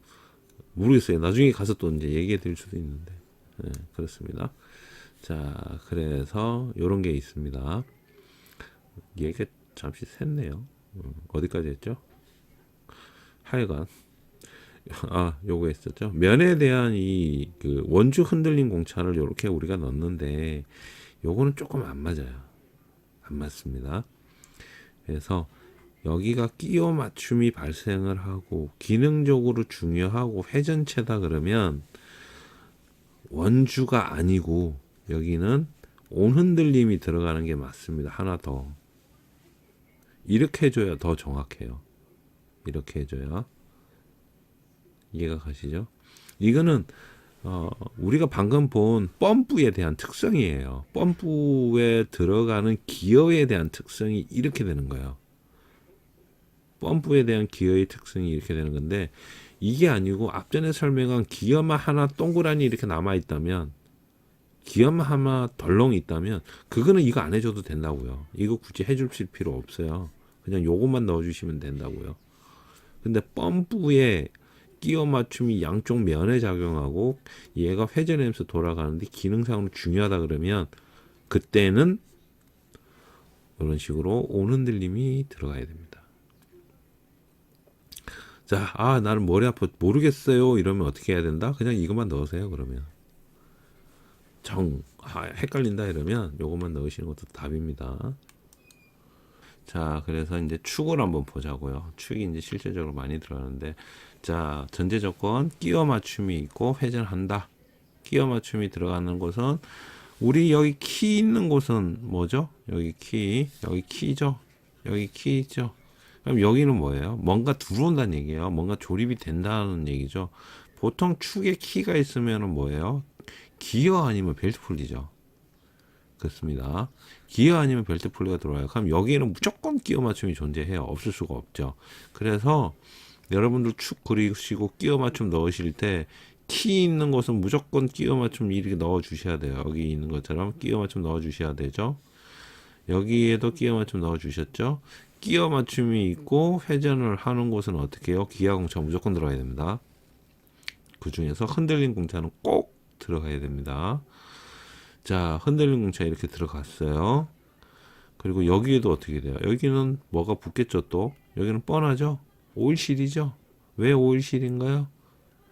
Speaker 1: 모르겠어요. 나중에 가서 또 이제 얘기해 드릴 수도 있는데, 네, 그렇습니다. 자, 그래서 요런 게 있습니다. 얘기가 잠시 샜네요. 어디까지 했죠? 하여간 요거 했었죠. 면에 대한 원주 흔들림 공차를 요렇게 우리가 넣는데, 요거는 조금 안 맞아요. 안 맞습니다. 그래서 여기가 끼워 맞춤이 발생을 하고 기능적으로 중요하고 회전체다 그러면 원주가 아니고 여기는 온흔들림이 들어가는 게 맞습니다. 하나 더. 이렇게 해줘야 더 정확해요. 이렇게 해줘야. 이해가 가시죠? 이거는 우리가 방금 본 펌프에 대한 특성이에요. 펌프에 들어가는 기어에 대한 특성이 이렇게 되는 거예요. 펌프에 대한 기어의 특성이 이렇게 되는 건데, 이게 아니고 앞전에 설명한 기어만 하나 동그라니 이렇게 남아있다면, 기어만 하나 덜렁 있다면 그거는 이거 안 해줘도 된다고요. 이거 굳이 해줄 필요 없어요. 그냥 요것만 넣어주시면 된다고요. 근데 펌프에 끼워 맞춤이 양쪽 면에 작용하고 얘가 회전하면서 돌아가는데 기능상으로 중요하다 그러면, 그때는 이런 식으로 온 흔들림이 들어가야 됩니다. 자, 나는 머리 아파 모르겠어요. 이러면 어떻게 해야 된다? 그냥 이것만 넣으세요. 그러면 헷갈린다 이러면 요것만 넣으시는 것도 답입니다. 자, 그래서 이제 축을 한번 보자고요. 축이 이제 실제적으로 많이 들어가는데, 자, 전제 조건 끼워 맞춤이 있고 회전한다. 끼워 맞춤이 들어가는 곳은 우리 여기 키 있는 곳은 뭐죠? 여기 키죠. 여기 키죠. 그럼 여기는 뭐예요? 뭔가 들어온다는 얘기예요. 뭔가 조립이 된다는 얘기죠. 보통 축에 키가 있으면은 뭐예요? 기어 아니면 벨트 풀리죠. 그렇습니다. 기어 아니면 벨트 풀리가 들어와요. 그럼 여기에는 무조건 끼워 맞춤이 존재해요. 없을 수가 없죠. 그래서 여러분들 축 그리시고 끼워 맞춤 넣으실 때 키 있는 곳은 무조건 끼워 맞춤 이렇게 넣어 주셔야 돼요. 여기 있는 것처럼 끼워 맞춤 넣어 주셔야 되죠. 여기에도 끼워 맞춤 넣어 주셨죠. 끼워 맞춤이 있고 회전을 하는 곳은 어떻게 해요? 기하 공차 무조건 들어가야 됩니다. 그 중에서 흔들린 공차는 꼭 들어가야 됩니다. 자, 흔들린 공차 이렇게 들어갔어요. 그리고 여기에도 어떻게 돼요? 여기는 뭐가 붙겠죠 또? 여기는 뻔하죠? 오일실이죠? 왜 오일실인가요?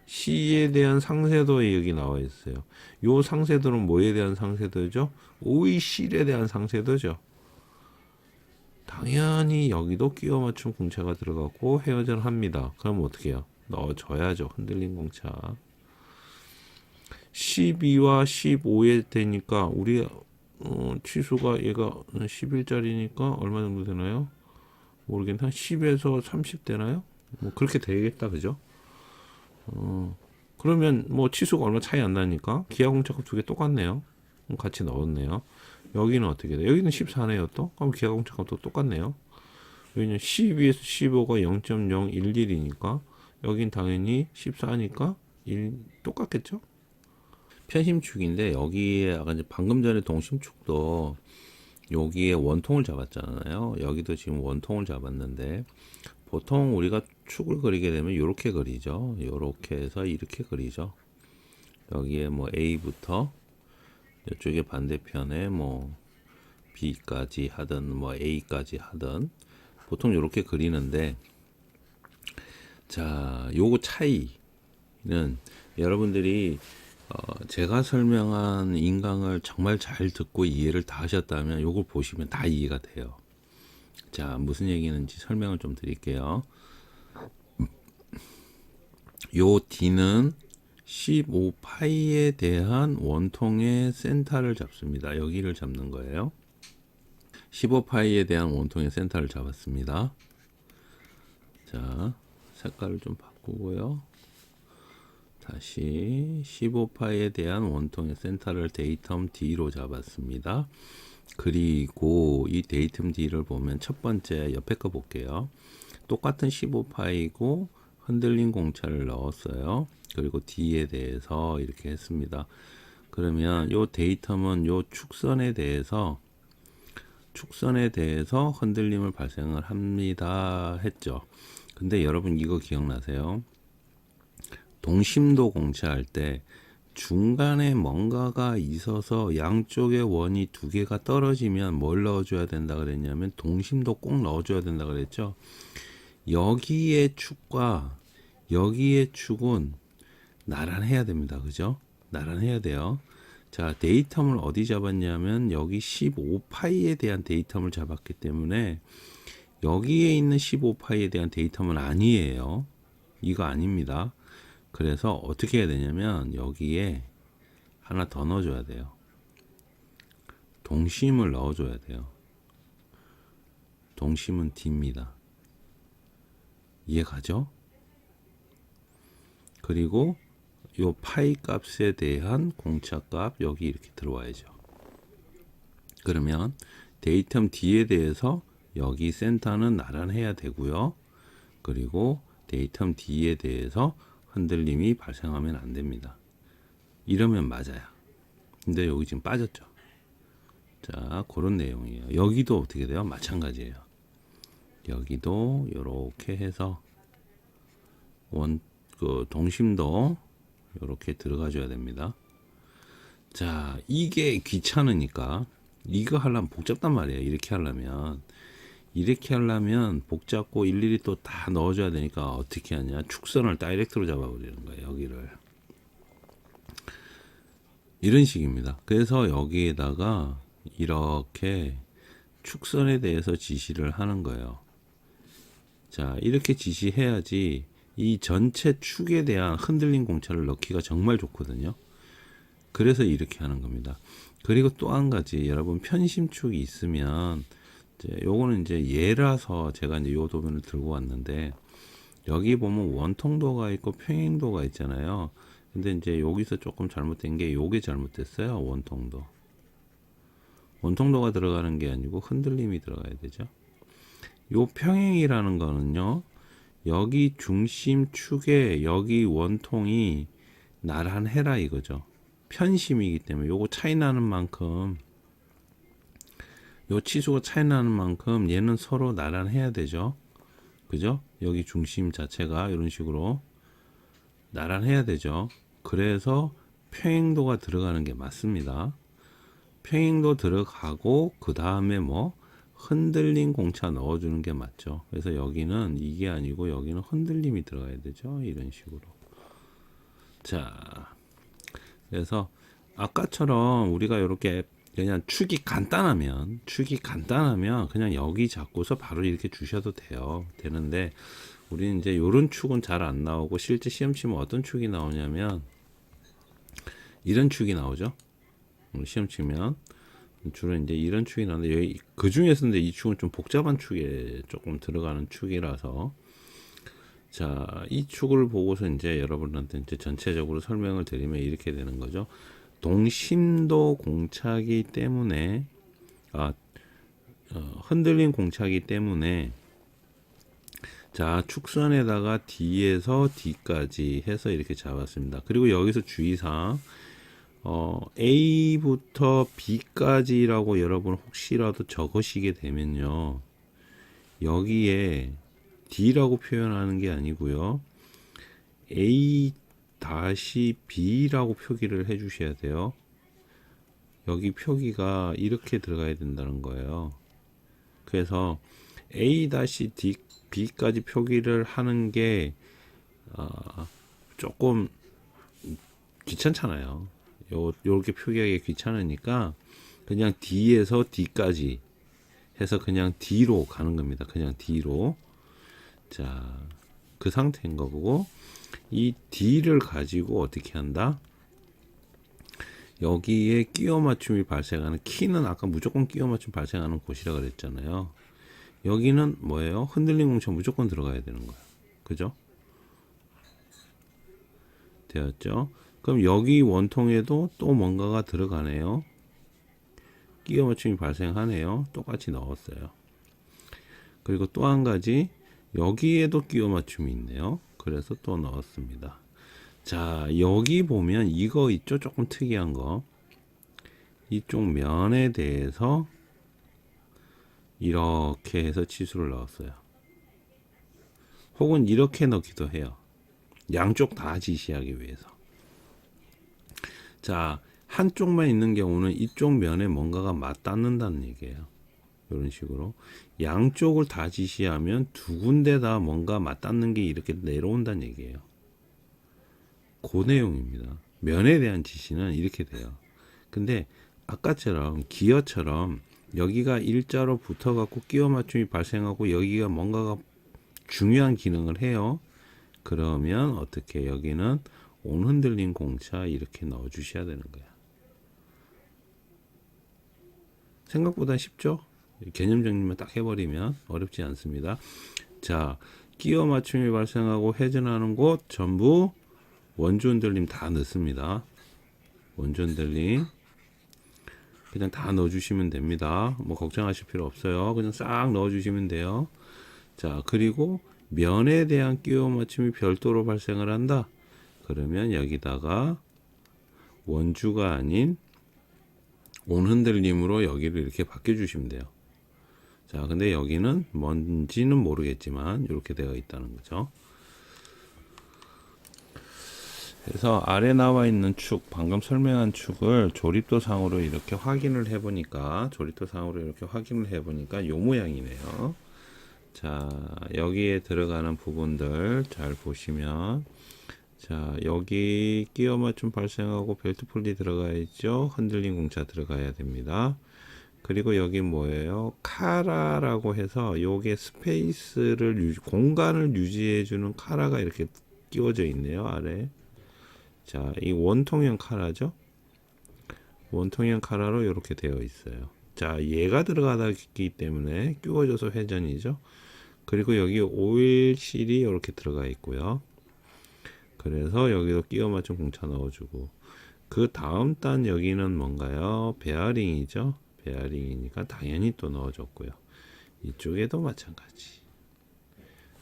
Speaker 1: C에 대한 상세도에 여기 나와 있어요. 요 상세도는 뭐에 대한 상세도죠? 오일실에 대한 상세도죠. 당연히 여기도 끼워 맞춤 공차가 들어가고 헤어전을 합니다. 그럼 어떻게 해요? 넣어줘야죠. 흔들린 공차. 12와 15에 되니까 우리 치수가 얘가 11짜리니까 얼마 정도 되나요? 모르겠네. 한 10에서 30 되나요? 뭐 그렇게 되겠다. 그죠? 그러면 뭐 치수가 얼마 차이 안 나니까 기하 공차값 두 개 똑같네요. 같이 넣었네요. 여기는 어떻게 돼? 여기는 14네요 또. 그럼 기하 공차값도 똑같네요. 여기는 12에서 15가 0.011이니까 여긴 당연히 14니까 1 똑같겠죠? 편심축인데 여기에 아까 이제 방금 전에 동심축도 여기에 원통을 잡았잖아요. 여기도 지금 원통을 잡았는데 보통 우리가 축을 그리게 되면 이렇게 그리죠. 이렇게 해서 이렇게 그리죠. 여기에 뭐 A부터 이쪽에 반대편에 뭐 B까지 하든 뭐 A까지 하든 보통 이렇게 그리는데 자, 요거 차이는 여러분들이 제가 설명한 인강을 정말 잘 듣고 이해를 다 하셨다면 요걸 보시면 다 이해가 돼요. 자, 무슨 얘기는지 설명을 좀 드릴게요. 요 D는 15파이에 대한 원통의 센터를 잡습니다. 여기를 잡는 거예요. 15파이에 대한 원통의 센터를 잡았습니다. 자, 색깔을 좀 바꾸고요. 다시 15파이에 대한 원통의 센터를 데이텀 D로 잡았습니다. 그리고 이 데이텀 D를 보면 첫 번째 옆에 거 볼게요. 똑같은 15파이고 흔들린 공차를 넣었어요. 그리고 D에 대해서 이렇게 했습니다. 그러면 요 데이텀은 요 축선에 대해서 흔들림을 발생을 합니다 했죠. 근데 여러분 이거 기억나세요? 동심도 공차할 때 중간에 뭔가가 있어서 양쪽의 원이 두 개가 떨어지면 뭘 넣어줘야 된다 그랬냐면 동심도 꼭 넣어줘야 된다 그랬죠. 여기의 축과 여기의 축은 나란해야 됩니다. 그죠? 나란해야 돼요. 자, 데이텀을 어디 잡았냐면 여기 15파이에 대한 데이텀을 잡았기 때문에 여기에 있는 15파이에 대한 데이텀은 아니에요. 이거 아닙니다. 그래서 어떻게 해야 되냐면 여기에 하나 더 넣어줘야 돼요. 동심을 넣어줘야 돼요. 동심은 D입니다. 이해가죠? 그리고 요 파이 값에 대한 공차값 여기 이렇게 들어와야죠. 그러면 데이텀 D에 대해서 여기 센터는 나란해야 되고요. 그리고 데이텀 D에 대해서 흔들림이 발생하면 안 됩니다. 이러면 맞아요. 근데 여기 지금 빠졌죠. 자, 그런 내용이에요. 여기도 어떻게 돼요? 마찬가지예요. 여기도 이렇게 해서 동심도 이렇게 들어가 줘야 됩니다. 자, 이게 귀찮으니까 이거 하려면 복잡단 말이에요. 이렇게 하려면 복잡고 일일이 또 다 넣어줘야 되니까 어떻게 하냐. 축선을 다이렉트로 잡아버리는 거예요. 여기를. 이런 식입니다. 그래서 여기에다가 이렇게 축선에 대해서 지시를 하는 거예요. 자, 이렇게 지시해야지 이 전체 축에 대한 흔들린 공차를 넣기가 정말 좋거든요. 그래서 이렇게 하는 겁니다. 그리고 또 한 가지, 여러분 편심축이 있으면 이제 요거는 이제 예라서 제가 이제 요 도면을 들고 왔는데, 여기 보면 원통도가 있고 평행도가 있잖아요. 근데 이제 여기서 조금 잘못된 게 요게 잘못됐어요. 원통도가 들어가는 게 아니고 흔들림이 들어가야 되죠. 요 평행이라는 거는요, 여기 중심 축에 여기 원통이 나란해라 이거죠. 편심이기 때문에 요거 차이 나는 만큼, 요 치수가 차이 나는 만큼 얘는 서로 나란해야 되죠. 그죠? 여기 중심 자체가 이런 식으로 나란해야 되죠. 그래서 평행도가 들어가는 게 맞습니다. 평행도 들어가고 그 다음에 뭐 흔들린 공차 넣어주는 게 맞죠. 그래서 여기는 이게 아니고 여기는 흔들림이 들어가야 되죠. 이런 식으로. 자, 그래서 아까처럼 우리가 이렇게 그냥 축이 간단하면 그냥 여기 잡고서 바로 이렇게 주셔도 되는데, 우리는 이제 요런 축은 잘 안 나오고 실제 시험 치면 어떤 축이 나오냐면 이런 축이 나오죠. 시험 치면 주로 이제 이런 축이 나오는데, 여기 그 중에서는 이 축은 좀 복잡한 축에 조금 들어가는 축이라서, 자, 이 축을 보고서 이제 여러분한테 이제 전체적으로 설명을 드리면 이렇게 되는 거죠. 동심도 공차기 때문에, 흔들린 공차기 때문에, 자, 축선에다가 D에서 D까지 해서 이렇게 잡았습니다. 그리고 여기서 주의사항, A부터 B까지라고 여러분 혹시라도 적으시게 되면요, 여기에 D라고 표현하는 게 아니고요, A-B라고 표기를 해 주셔야 돼요. 여기 표기가 이렇게 들어가야 된다는 거예요. 그래서 A-B까지 표기를 하는 게 조금 귀찮잖아요. 요렇게 표기하기 귀찮으니까 그냥 D에서 D까지 해서 그냥 D로 가는 겁니다. 그냥 D로. 자, 그 상태인 거고, 이 D를 가지고 어떻게 한다? 여기에 끼워 맞춤이 발생하는, 키는 아까 무조건 끼워 맞춤 발생하는 곳이라 그랬잖아요. 여기는 뭐예요? 흔들림 공차 무조건 들어가야 되는 거예요. 그죠? 되었죠? 그럼 여기 원통에도 또 뭔가가 들어가네요. 끼워 맞춤이 발생하네요. 똑같이 넣었어요. 그리고 또 한 가지, 여기에도 끼워 맞춤이 있네요. 그래서 또 넣었습니다. 자, 여기 보면 이거 있죠? 조금 특이한 거. 이쪽 면에 대해서 이렇게 해서 치수를 넣었어요. 혹은 이렇게 넣기도 해요. 양쪽 다 지시하기 위해서. 자, 한쪽만 있는 경우는 이쪽 면에 뭔가가 맞닿는다는 얘기예요. 이런 식으로 양쪽을 다 지시하면 두 군데 다 뭔가 맞닿는 게 이렇게 내려온다는 얘기예요. 그 내용입니다. 면에 대한 지시는 이렇게 돼요. 근데 아까처럼 기어처럼 여기가 일자로 붙어 갖고 끼워 맞춤이 발생하고 여기가 뭔가가 중요한 기능을 해요. 그러면 어떻게, 여기는 온 흔들린 공차 이렇게 넣어 주셔야 되는 거야. 생각보다 쉽죠? 개념 정리만 딱 해버리면 어렵지 않습니다. 자, 끼워 맞춤이 발생하고 회전하는 곳 전부 원주 흔들림 다 넣습니다. 원주 흔들림 그냥 다 넣어주시면 됩니다. 뭐 걱정하실 필요 없어요. 그냥 싹 넣어주시면 돼요. 자, 그리고 면에 대한 끼워 맞춤이 별도로 발생을 한다. 그러면 여기다가 원주가 아닌 온 흔들림으로 여기를 이렇게 바꿔주시면 돼요. 자, 근데 여기는 뭔지는 모르겠지만 이렇게 되어 있다는 거죠. 그래서 아래 나와 있는 축, 방금 설명한 축을 조립도상으로 이렇게 확인을 해보니까, 요 모양이네요. 자, 여기에 들어가는 부분들 잘 보시면, 자, 여기 끼워 맞춤 발생하고 벨트 폴리 들어가야 있죠. 흔들림 공차 들어가야 됩니다. 그리고 여기 뭐예요? 카라라고 해서 요게 스페이스를 공간을 유지해 주는 카라가 이렇게 끼워져 있네요, 아래. 자, 이 원통형 카라죠? 원통형 카라로 이렇게 되어 있어요. 자, 얘가 들어가기 때문에 끼워져서 회전이죠. 그리고 여기 오일실이 이렇게 들어가 있고요. 그래서 여기도 끼워 맞춤 공차 넣어주고, 그 다음 단 여기는 뭔가요? 베어링이죠. 베어링이니까 당연히 또 넣어줬고요. 이쪽에도 마찬가지.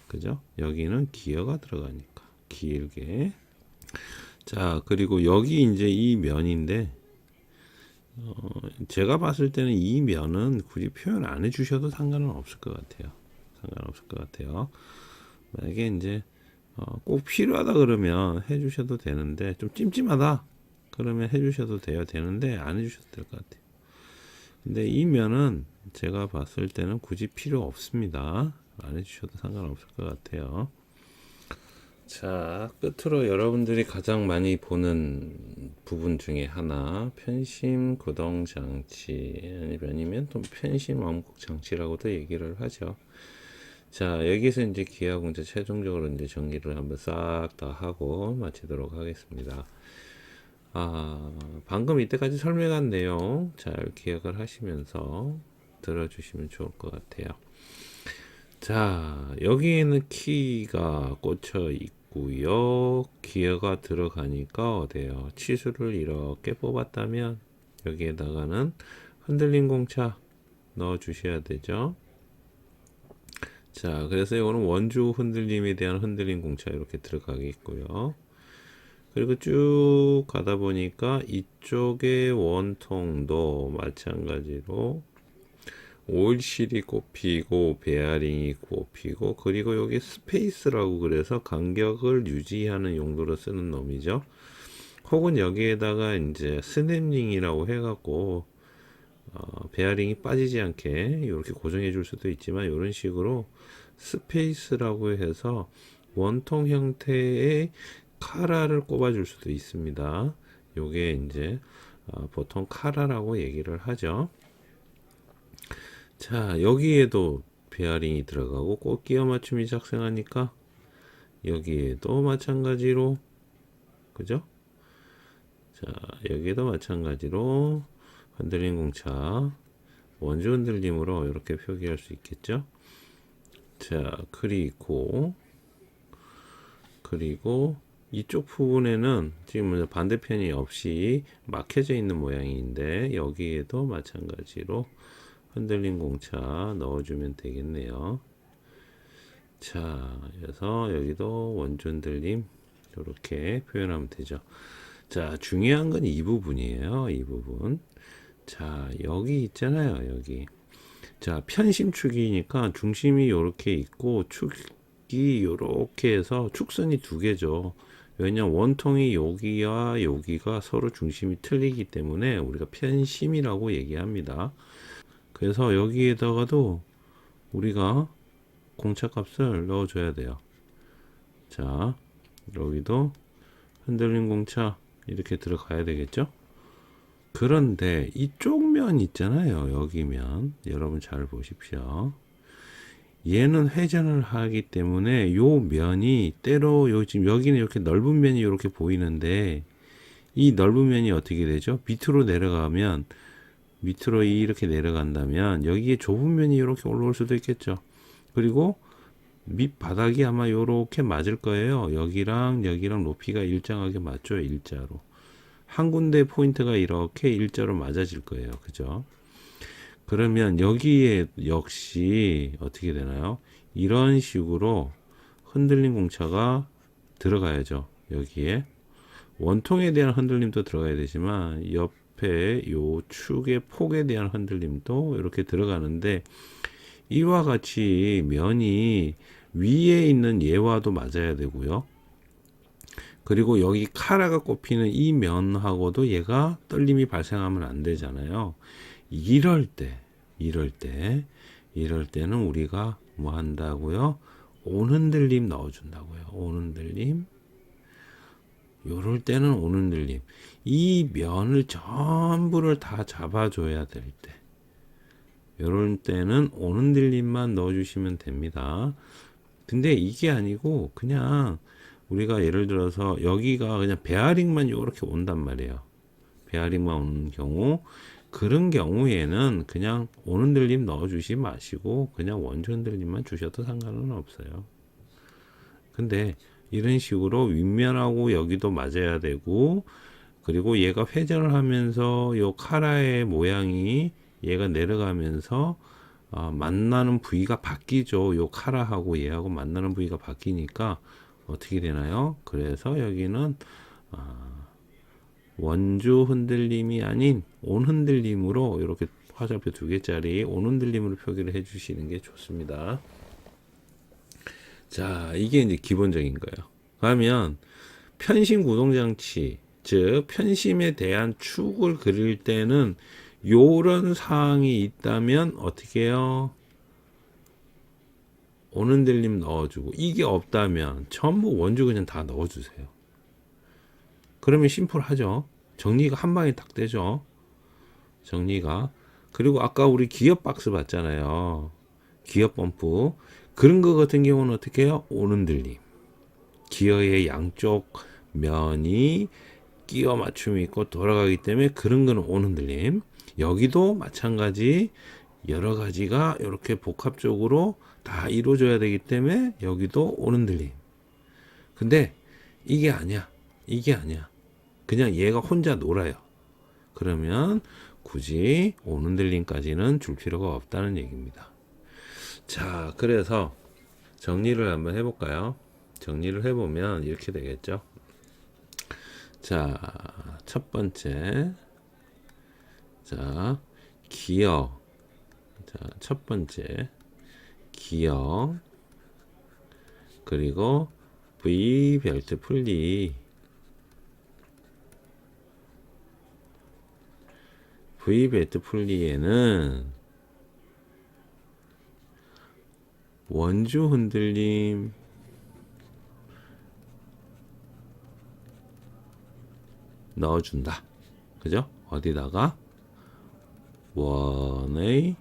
Speaker 1: 그죠? 여기는 기어가 들어가니까 길게. 자, 그리고 여기 이제 이 면인데, 제가 봤을 때는 이 면은 굳이 표현 안 해주셔도 상관은 없을 것 같아요. 만약에 이제 꼭 필요하다 그러면 해주셔도 되는데, 좀 찜찜하다 그러면 해주셔도 되는데 안 해주셔도 될 것 같아요. 근데 이 면은 제가 봤을 때는 굳이 필요 없습니다. 안 해주셔도 상관없을 것 같아요. 자, 끝으로 여러분들이 가장 많이 보는 부분 중에 하나, 편심 구동 장치, 아니면 또 편심 왕복 장치라고도 얘기를 하죠. 자, 여기서 이제 기하 공차 최종적으로 이제 정리를 한번 싹 다 하고 마치도록 하겠습니다. 방금 이때까지 설명한 내용 잘 기억을 하시면서 들어주시면 좋을 것 같아요. 자, 여기에는 키가 꽂혀 있고요. 기어가 들어가니까 어때요? 치수를 이렇게 뽑았다면 여기에다가는 흔들림 공차 넣어 주셔야 되죠. 자, 그래서 이거는 원주 흔들림에 대한 흔들림 공차 이렇게 들어가겠고요. 그리고 쭉 가다 보니까 이쪽의 원통도 마찬가지로 오일실이 꼽히고 베어링이 꼽히고, 그리고 여기 스페이스라고 그래서 간격을 유지하는 용도로 쓰는 놈이죠. 혹은 여기에다가 이제 스냅링이라고 해갖고 베어링이 빠지지 않게 이렇게 고정해 줄 수도 있지만, 이런 식으로 스페이스라고 해서 원통 형태의 카라를 꼽아 줄 수도 있습니다. 요게 이제 보통 카라라고 얘기를 하죠. 자, 여기에도 베어링이 들어가고 꼭 끼워 맞춤이 작성하니까 여기에도 마찬가지로, 그죠? 자, 여기에도 마찬가지로 흔들림 공차, 원주 흔들림으로 이렇게 표기할 수 있겠죠? 자, 그리고 이쪽 부분에는 지금 반대편이 없이 막혀져 있는 모양인데, 여기에도 마찬가지로 흔들림 공차 넣어주면 되겠네요. 자, 그래서 여기도 원주 흔들림 이렇게 표현하면 되죠. 자, 중요한 건 이 부분이에요. 이 부분. 자, 여기 있잖아요. 여기. 자, 편심축이니까 중심이 이렇게 있고 축이 이렇게 해서 축선이 두 개죠. 왜냐면 원통이 여기와 여기가 서로 중심이 틀리기 때문에 우리가 편심이라고 얘기합니다. 그래서 여기에다가도 우리가 공차 값을 넣어줘야 돼요. 자, 여기도 흔들림 공차 이렇게 들어가야 되겠죠? 그런데 이쪽 면 있잖아요. 여기 면. 여러분 잘 보십시오. 얘는 회전을 하기 때문에 요 면이 때로 지금 여기는 이렇게 넓은 면이 이렇게 보이는데, 이 넓은 면이 어떻게 되죠? 밑으로 내려가면, 밑으로 이렇게 내려간다면 여기에 좁은 면이 이렇게 올라올 수도 있겠죠. 그리고 밑바닥이 아마 이렇게 맞을 거예요. 여기랑 높이가 일정하게 맞죠. 일자로. 한 군데 포인트가 이렇게 일자로 맞아질 거예요. 그죠? 그러면 여기에 역시 어떻게 되나요? 이런 식으로 흔들림 공차가 들어가야죠. 여기에 원통에 대한 흔들림도 들어가야 되지만 옆에 요 축의 폭에 대한 흔들림도 이렇게 들어가는데, 이와 같이 면이 위에 있는 얘와도 맞아야 되고요. 그리고 여기 카라가 꼽히는 이 면하고도 얘가 떨림이 발생하면 안 되잖아요. 이럴 때는 우리가 뭐 한다고요? 온흔들림 넣어준다고요. 온흔들림. 요럴 때는 온흔들림. 이 면을 전부를 다 잡아줘야 될 때. 요럴 때는 온흔들림만 넣어주시면 됩니다. 근데 이게 아니고 그냥 우리가 예를 들어서 여기가 그냥 베어링만 요렇게 온단 말이에요. 베어링만 오는 경우, 그런 경우에는 그냥 온흔들림 넣어주지 마시고 그냥 원주 흔들림만 주셔도 상관은 없어요. 근데 이런 식으로 윗면하고 여기도 맞아야 되고, 그리고 얘가 회전을 하면서 요 카라의 모양이 얘가 내려가면서 만나는 부위가 바뀌죠. 요 카라하고 얘하고 만나는 부위가 바뀌니까 어떻게 되나요? 그래서 여기는 원주 흔들림이 아닌 온 흔들림으로 이렇게 화살표 2개짜리 온 흔들림으로 표기를 해 주시는 게 좋습니다. 자, 이게 이제 기본적인 거예요. 그러면 편심 구동장치, 즉 편심에 대한 축을 그릴 때는 요런 사항이 있다면 어떻게 해요? 온흔들림 넣어주고, 이게 없다면 전부 원주 그냥 다 넣어주세요. 그러면 심플하죠. 정리가 한 방에 딱 되죠. 정리가. 그리고 아까 우리 기업 박스 봤잖아요. 기업 범프. 그런 거 같은 경우는 어떻게 해요? 온흔들림. 기어의 양쪽 면이 끼워 맞춤이 있고 돌아가기 때문에 그런 거는 온흔들림. 여기도 마찬가지 여러 가지가 이렇게 복합적으로 다 이루어져야 되기 때문에 여기도 온흔들림. 근데 이게 아니야. 그냥 얘가 혼자 놀아요. 그러면 굳이 온흔들림까지는 줄 필요가 없다는 얘기입니다. 자, 그래서 정리를 한번 해볼까요? 정리를 해보면 이렇게 되겠죠. 자, 첫 번째. 자, 기어. 자, 첫 번째. 기어. 그리고 V 벨트 풀리. V 벨트 풀리에는 원주 흔들림 넣어준다. 그죠? 어디다가? 원의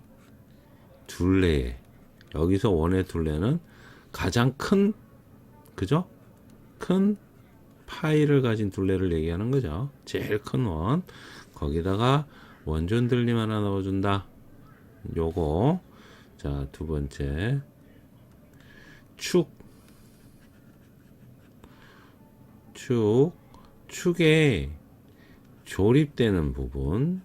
Speaker 1: 둘레. 여기서 원의 둘레는 가장 큰, 그죠? 큰 파이를 가진 둘레를 얘기하는 거죠. 제일 큰 원. 거기다가 원주 흔들림 하나 넣어준다. 요거. 자, 두 번째. 축에 조립되는 부분,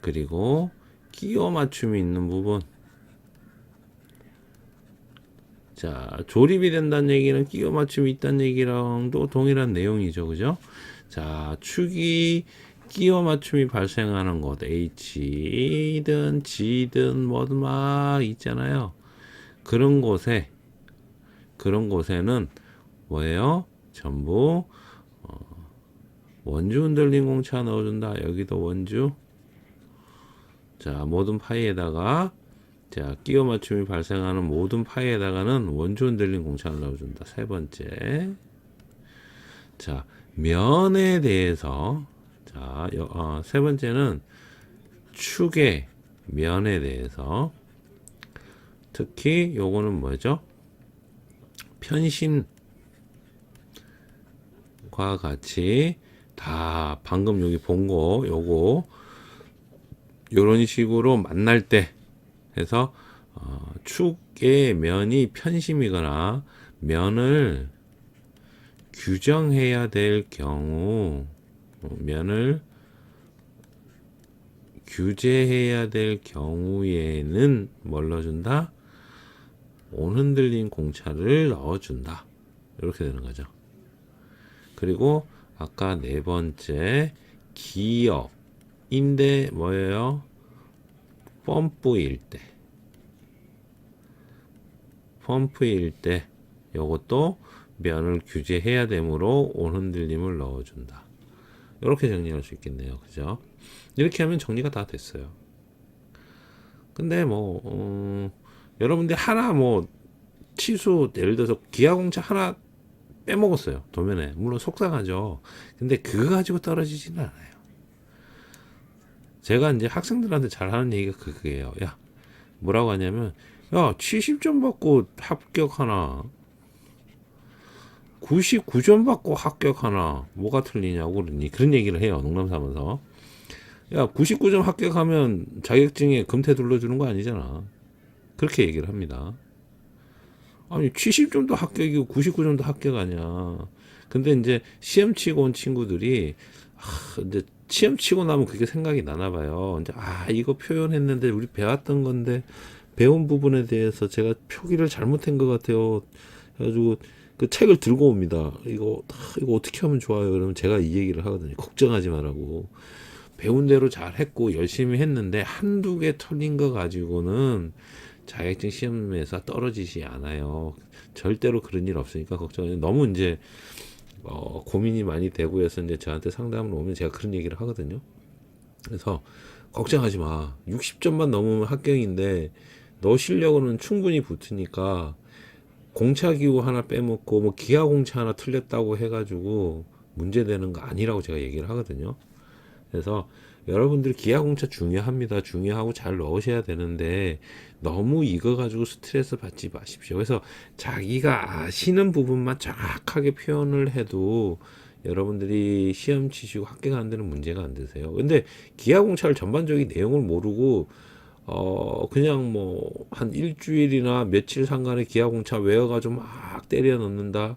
Speaker 1: 그리고 끼워 맞춤이 있는 부분. 자, 조립이 된다는 얘기는 끼워 맞춤이 있다는 얘기랑도 동일한 내용이죠. 그죠? 자, 축이 끼워 맞춤이 발생하는 곳, H든 G든 뭐든 막 있잖아요. 그런 곳에는 뭐예요? 전부 원주 흔들림 공차 넣어준다. 여기도 원주. 자, 모든 파이에다가 자, 끼워 맞춤이 발생하는 모든 파이에다가는 원주 흔들림 공차를 넣어준다. 세 번째. 자, 면에 대해서 자, 세 번째는 축의 면에 대해서 특히 요거는 뭐죠? 편심과 같이 다 방금 여기 본 거 요거 요런 식으로 만날 때 해서 축의 면이 편심이거나 면을 규정해야 될 경우 면을 규제해야 될 경우에는 뭘 넣어준다? 온흔들림 공차를 넣어준다. 이렇게 되는 거죠. 그리고 아까 네 번째 기역인데 뭐예요? 펌프일 때 요것도 면을 규제해야 되므로 온 흔들림을 넣어준다. 이렇게 정리할 수 있겠네요. 그죠? 이렇게 하면 정리가 다 됐어요. 근데 여러분들 하나 치수 예를 들어서 기아공차 하나 빼먹었어요. 도면에. 물론 속상하죠. 근데 그거 가지고 떨어지지는 않아요. 제가 이제 학생들한테 잘 하는 얘기가 그거예요. 야, 뭐라고 하냐면, 야, 70점 받고 합격하나, 99점 받고 합격하나, 뭐가 틀리냐고 그런 얘기를 해요. 농담 삼아서. 야, 99점 합격하면 자격증에 금태 둘러주는 거 아니잖아. 그렇게 얘기를 합니다. 아니, 70점도 합격이고 99점도 합격 아니야. 근데 이제 시험 치고 온 친구들이, 이제 시험 치고 나면 그게 생각이 나나 봐요. 이제, 이거 표현했는데 우리 배웠던 건데, 배운 부분에 대해서 제가 표기를 잘못한 것 같아요. 그래가지고 그 책을 들고 옵니다. 이거 어떻게 하면 좋아요? 그러면 제가 이 얘기를 하거든요. 걱정하지 말라고. 배운 대로 잘 했고 열심히 했는데 한두 개 털린 거 가지고는 자격증 시험에서 떨어지지 않아요. 절대로 그런 일 없으니까 걱정해요. 너무 이제 고민이 많이 되고 해서 이제 저한테 상담을 오면 제가 그런 얘기를 하거든요. 그래서 걱정하지 마. 60점만 넘으면 합격인데 너 실력은 충분히 붙으니까 공차기구 하나 빼먹고 기아공차 하나 틀렸다고 해가지고 문제되는 거 아니라고 제가 얘기를 하거든요. 그래서 여러분들 기아공차 중요합니다. 중요하고 잘 넣으셔야 되는데 너무 이거 가지고 스트레스 받지 마십시오. 그래서 자기가 아시는 부분만 정확하게 표현을 해도 여러분들이 시험 치시고 합격하는 데는 문제가 안 되세요. 근데 기아공차를 전반적인 내용을 모르고 그냥 한 일주일이나 며칠 상간에 기아공차 외워가지고 막 때려 넣는다.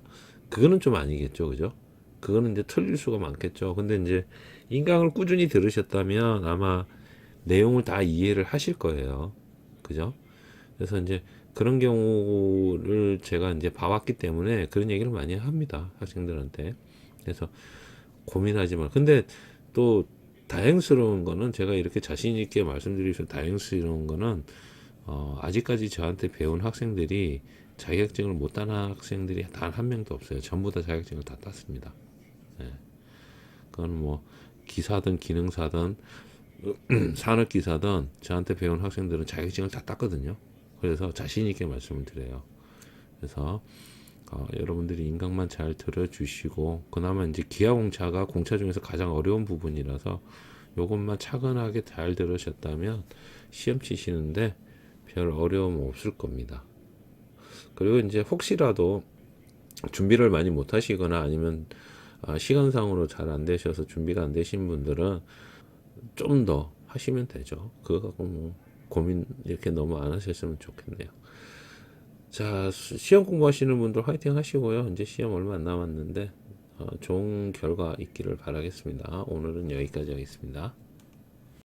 Speaker 1: 그거는 좀 아니겠죠. 그죠? 그거는 이제 틀릴 수가 많겠죠. 근데 이제 인강을 꾸준히 들으셨다면 아마 내용을 다 이해를 하실 거예요. 그죠? 그래서 이제 그런 경우를 제가 이제 봐왔기 때문에 그런 얘기를 많이 합니다. 학생들한테. 그래서 고민하지 마. 근데 또 다행스러운 거는 제가 이렇게 자신 있게 말씀드리면 다행스러운 거는 아직까지 저한테 배운 학생들이 자격증을 못 딴 학생들이 단 한 명도 없어요. 전부 다 자격증을 다 땄습니다. 네. 그건 기사든 기능사든 산업기사든 저한테 배운 학생들은 자격증을 다 땄거든요. 그래서 자신 있게 말씀을 드려요. 그래서 여러분들이 인강만 잘 들어주시고 그나마 이제 기아공차가 공차 중에서 가장 어려운 부분이라서 요것만 차근하게 잘 들으셨다면 시험 치시는데 별 어려움 없을 겁니다. 그리고 이제 혹시라도 준비를 많이 못 하시거나 아니면 시간상으로 잘 안 되셔서 준비가 안 되신 분들은 좀 더 하시면 되죠. 그거 갖고 고민 이렇게 너무 안 하셨으면 좋겠네요. 자, 시험 공부하시는 분들 화이팅 하시고요. 이제 시험 얼마 안 남았는데 좋은 결과 있기를 바라겠습니다. 오늘은 여기까지 하겠습니다.